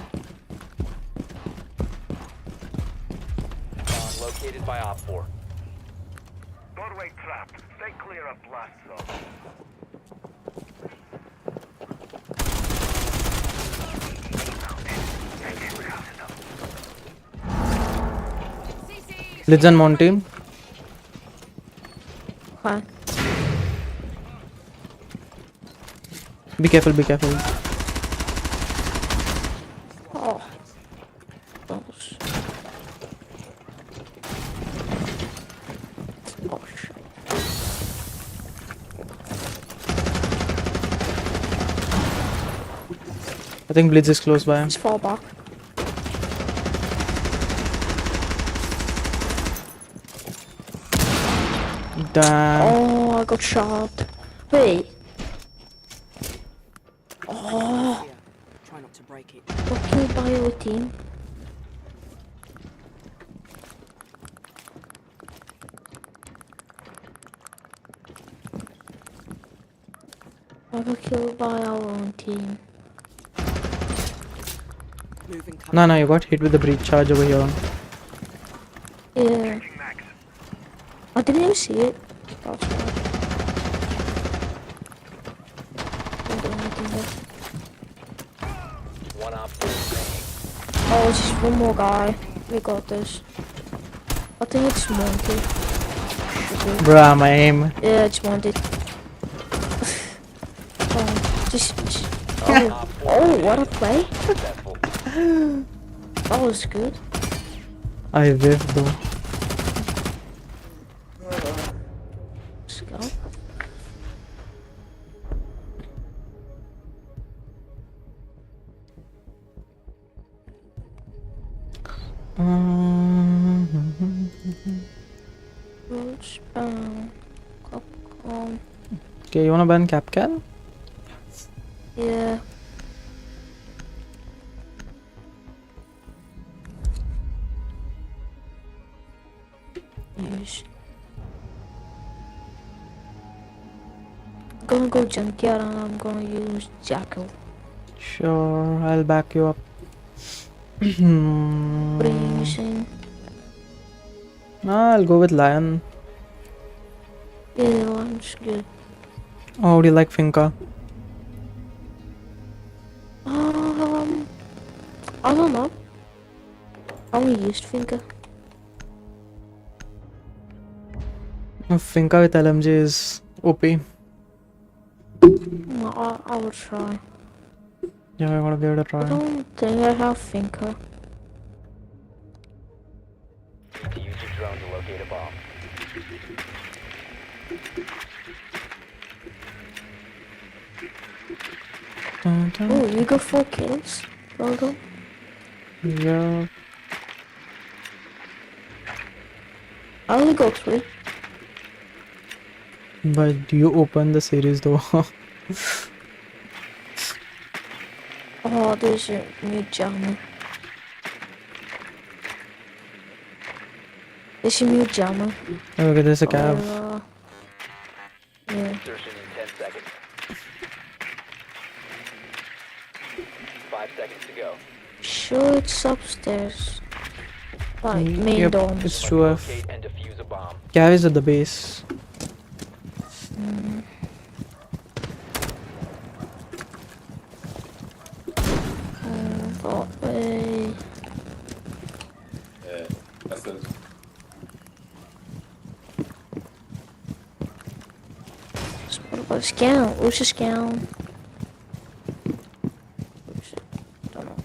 Bomb located by Op 4. Doorway trapped. Stay clear of blast zone. Lids and Monty. Hi. Be careful, be careful. Oh. Gosh. Gosh. I think Blitz is close by. Just fall back. Damn. Oh, I got shot. Wait. Oh. Try not to break it. Got killed by your team. I got killed by our own team. No, you got hit with the breach charge over here. Yeah. I didn't even see it. That's why. Don't do anything there. One Op 4 remaining. Oh, it's just one more guy. We got this. I think it's Monty. Bruh, my aim. Yeah, it's Monty. Oh, what a play. That was good. I whiffed though. Let's go. Okay, you wanna ban Capcan? Yeah. Yes. I'm gonna go junkyard and I'm gonna use Jackal. Sure, I'll back you up. What are you using? I'll go with Lion. Yeah, one's good. Oh, do you like Finca? I don't know. I only used Finca. Finca with LMG is OP. No, I will try. Yeah, I wanna give it a I try. don't think I have Finca. To use your drone to locate a bomb. Oh, you got 4 kills. Well done. Yeah. I only got 3. But you open the series though. Oh, there's a new jammer. There's a new jammer. Okay, there's a cab. Yeah. Insertion in 10 seconds. 5 seconds to go. Sure, it's upstairs. Like, main Yep, dome. it's 2F. Locate and defuse a bomb. Cab is at the base. That way. What about a scan? Where's the scan? Don't know.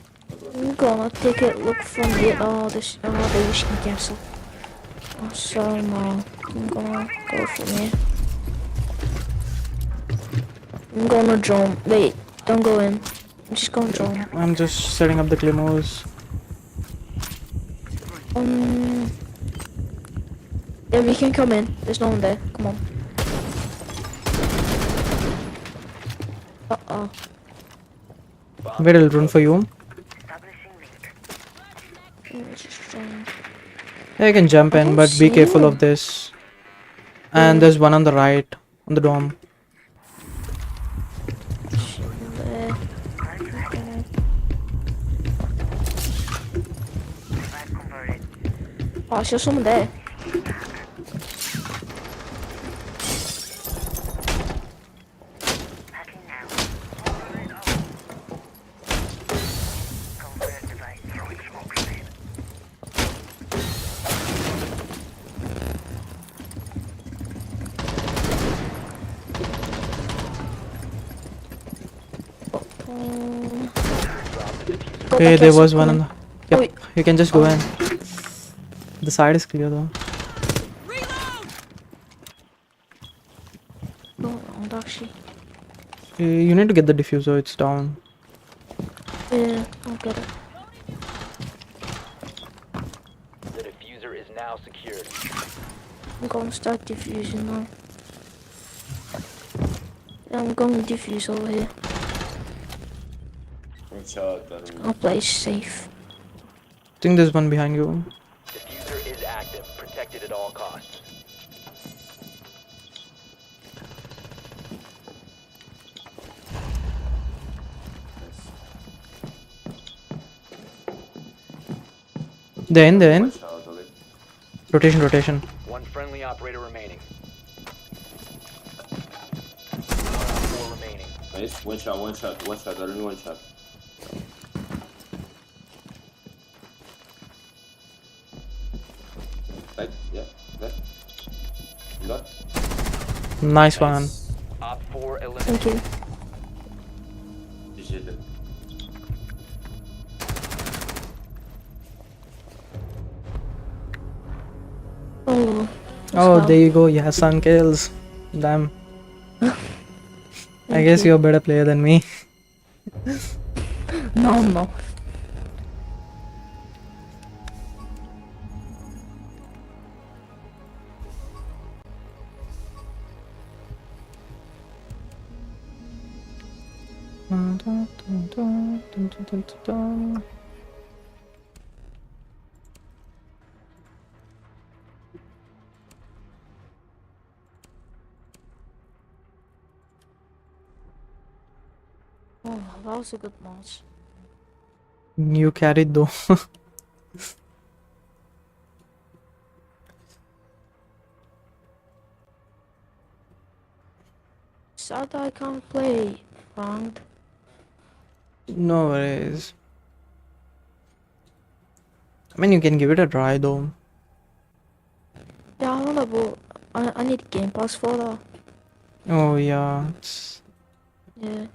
I'm gonna take a look from the this you can cancel. Oh, so no. I'm gonna go from here. I'm gonna drone. Wait, don't go in. I'm just going drone. I'm just setting up the claymores. Yeah, we can come in. There's no one there. Come on. Uh-oh. Wait, I'll run for you. Yeah, I can jump in, but be careful of this. And there's one on the right, on the dome. Oh, I saw someone there. Okay, there was one on the... Yep, you can just go in. The side is clear though. You need to get the diffuser, it's down. Yeah, I'll get it. The diffuser is now secured. I'm gonna start diffusing now. Yeah, I'm gonna diffuse over here. I'll play it safe. I think there's one behind you. Diffuser is active, protected at all costs. They're in. Rotation. One friendly operator remaining. Four remaining. Nice. One shot. Only one shot. Right, yeah, left. Left. Nice one. Op 4 eliminated. Thank you. Oh, there you go. Yeah, sun kills. Damn. I guess you're a better player than me. No. Oh, that was a good match. You carried though. Sad that I can't play ranked. No worries. I mean, you can give it a try though. Yeah, I wanna go. I need Game Pass for that. Oh yeah. Yeah.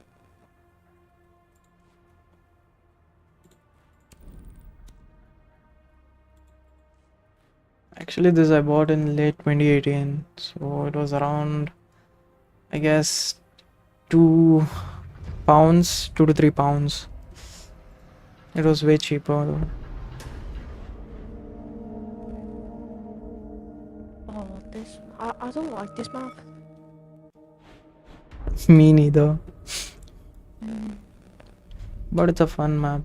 Actually, this I bought in late 2018, so it was around, I guess, £2, £2 to £3. It was way cheaper though. Oh, this. I don't like this map. Me neither. But it's a fun map.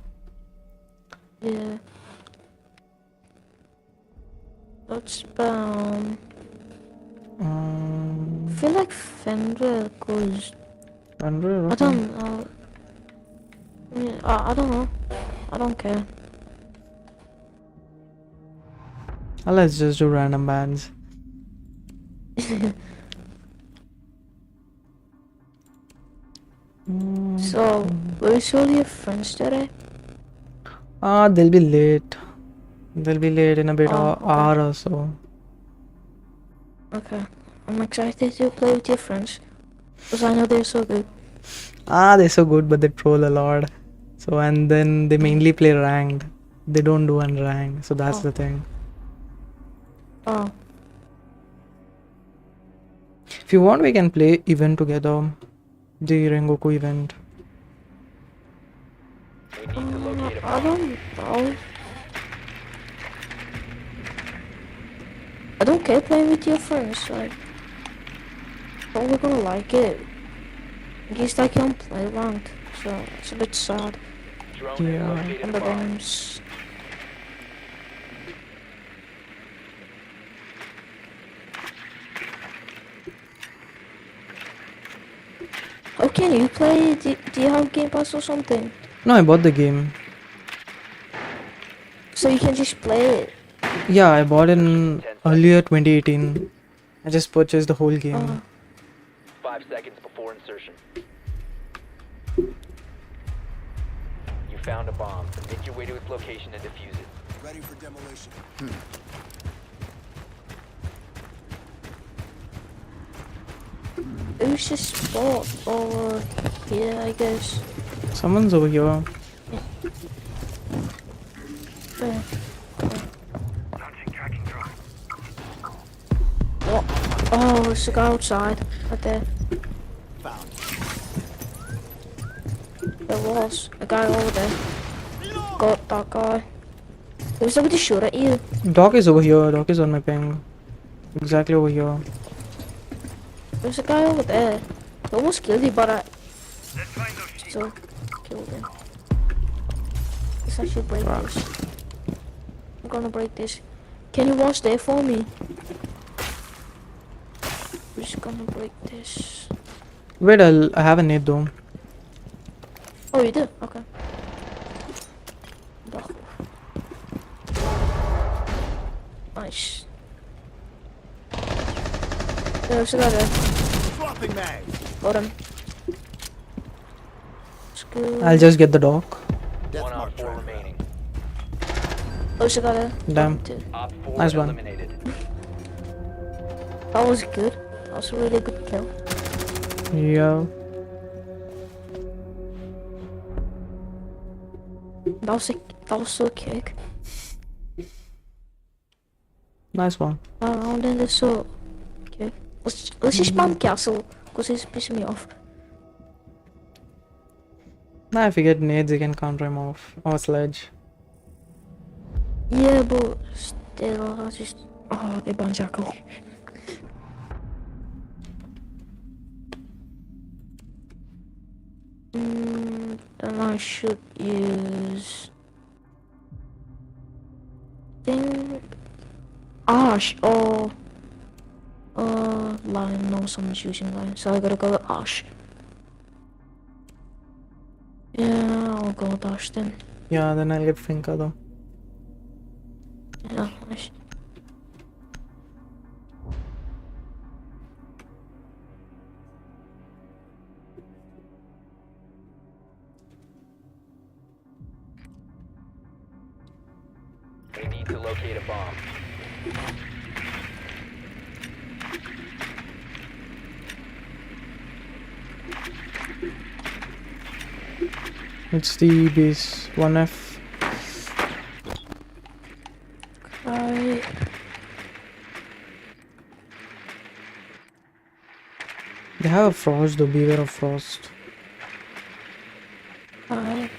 Yeah. Let's I feel like Fenrir goes. Fenrir? I don't know. Yeah, I don't know. I don't care. Let's just do random bands. So, will you show your friends today? They'll be late. They'll be late in a bit Oh, okay. hour or so. Okay. I'm excited to play with your friends. Because I know they're so good. They're so good, but they troll a lot. So, and then they mainly play ranked. They don't do unranked. So that's the thing. Oh. If you want, we can play event together. The Rengoku event. I don't know. I don't care playing with your friends, like, probably gonna like it. In case I can't play ranked, so it's a bit sad. Yeah. And the games. How can you play? Do you have Game Pass or something? No, I bought the game. So you can just play it? Yeah, I bought in earlier 2018. I just purchased the whole game. 5 seconds before insertion. You found a bomb. Make your way to its location and defuse it. Ready for demolition. Who's this spot over here, I guess? Someone's over here. Where? Launching tracking drone. What? Oh, there's a guy outside. Right there. Found. There was a guy over there. Got that guy. There was somebody shoot at you. Doc is over here. Doc is on my ping. Exactly over here. There's a guy over there. I almost killed you, but I still killed him. Guess I should break this. I'm gonna break this. Can you watch there for me? I'm just gonna break this. Wait, I have a nade though. Oh, you do? Okay. Nice. There's a guy there. Swapping mag. Got him. Let's go. I'll just get the doc. One op 4 remaining. There's a guy there. Damn. Op 4 Nice one. eliminated. That was good. That was a really good kill. Yeah. That was so kick. Nice one. Around in the so. Okay. Let's just spam castle because it's pissing me off. Nah, if you get nades, you can counter him off. Or sledge. Yeah, but still, I just. Oh, they banned Jackal. Then I should use. Think. Ash or. Lion. No, someone's using Lion, so I gotta go with Ash. Yeah, I'll go with Ash then. Yeah, then I'll get Finka though. Yeah, nice. We need to locate a bomb. It's the base 1F. Okay. They have a frost though, beware of frost. Alright.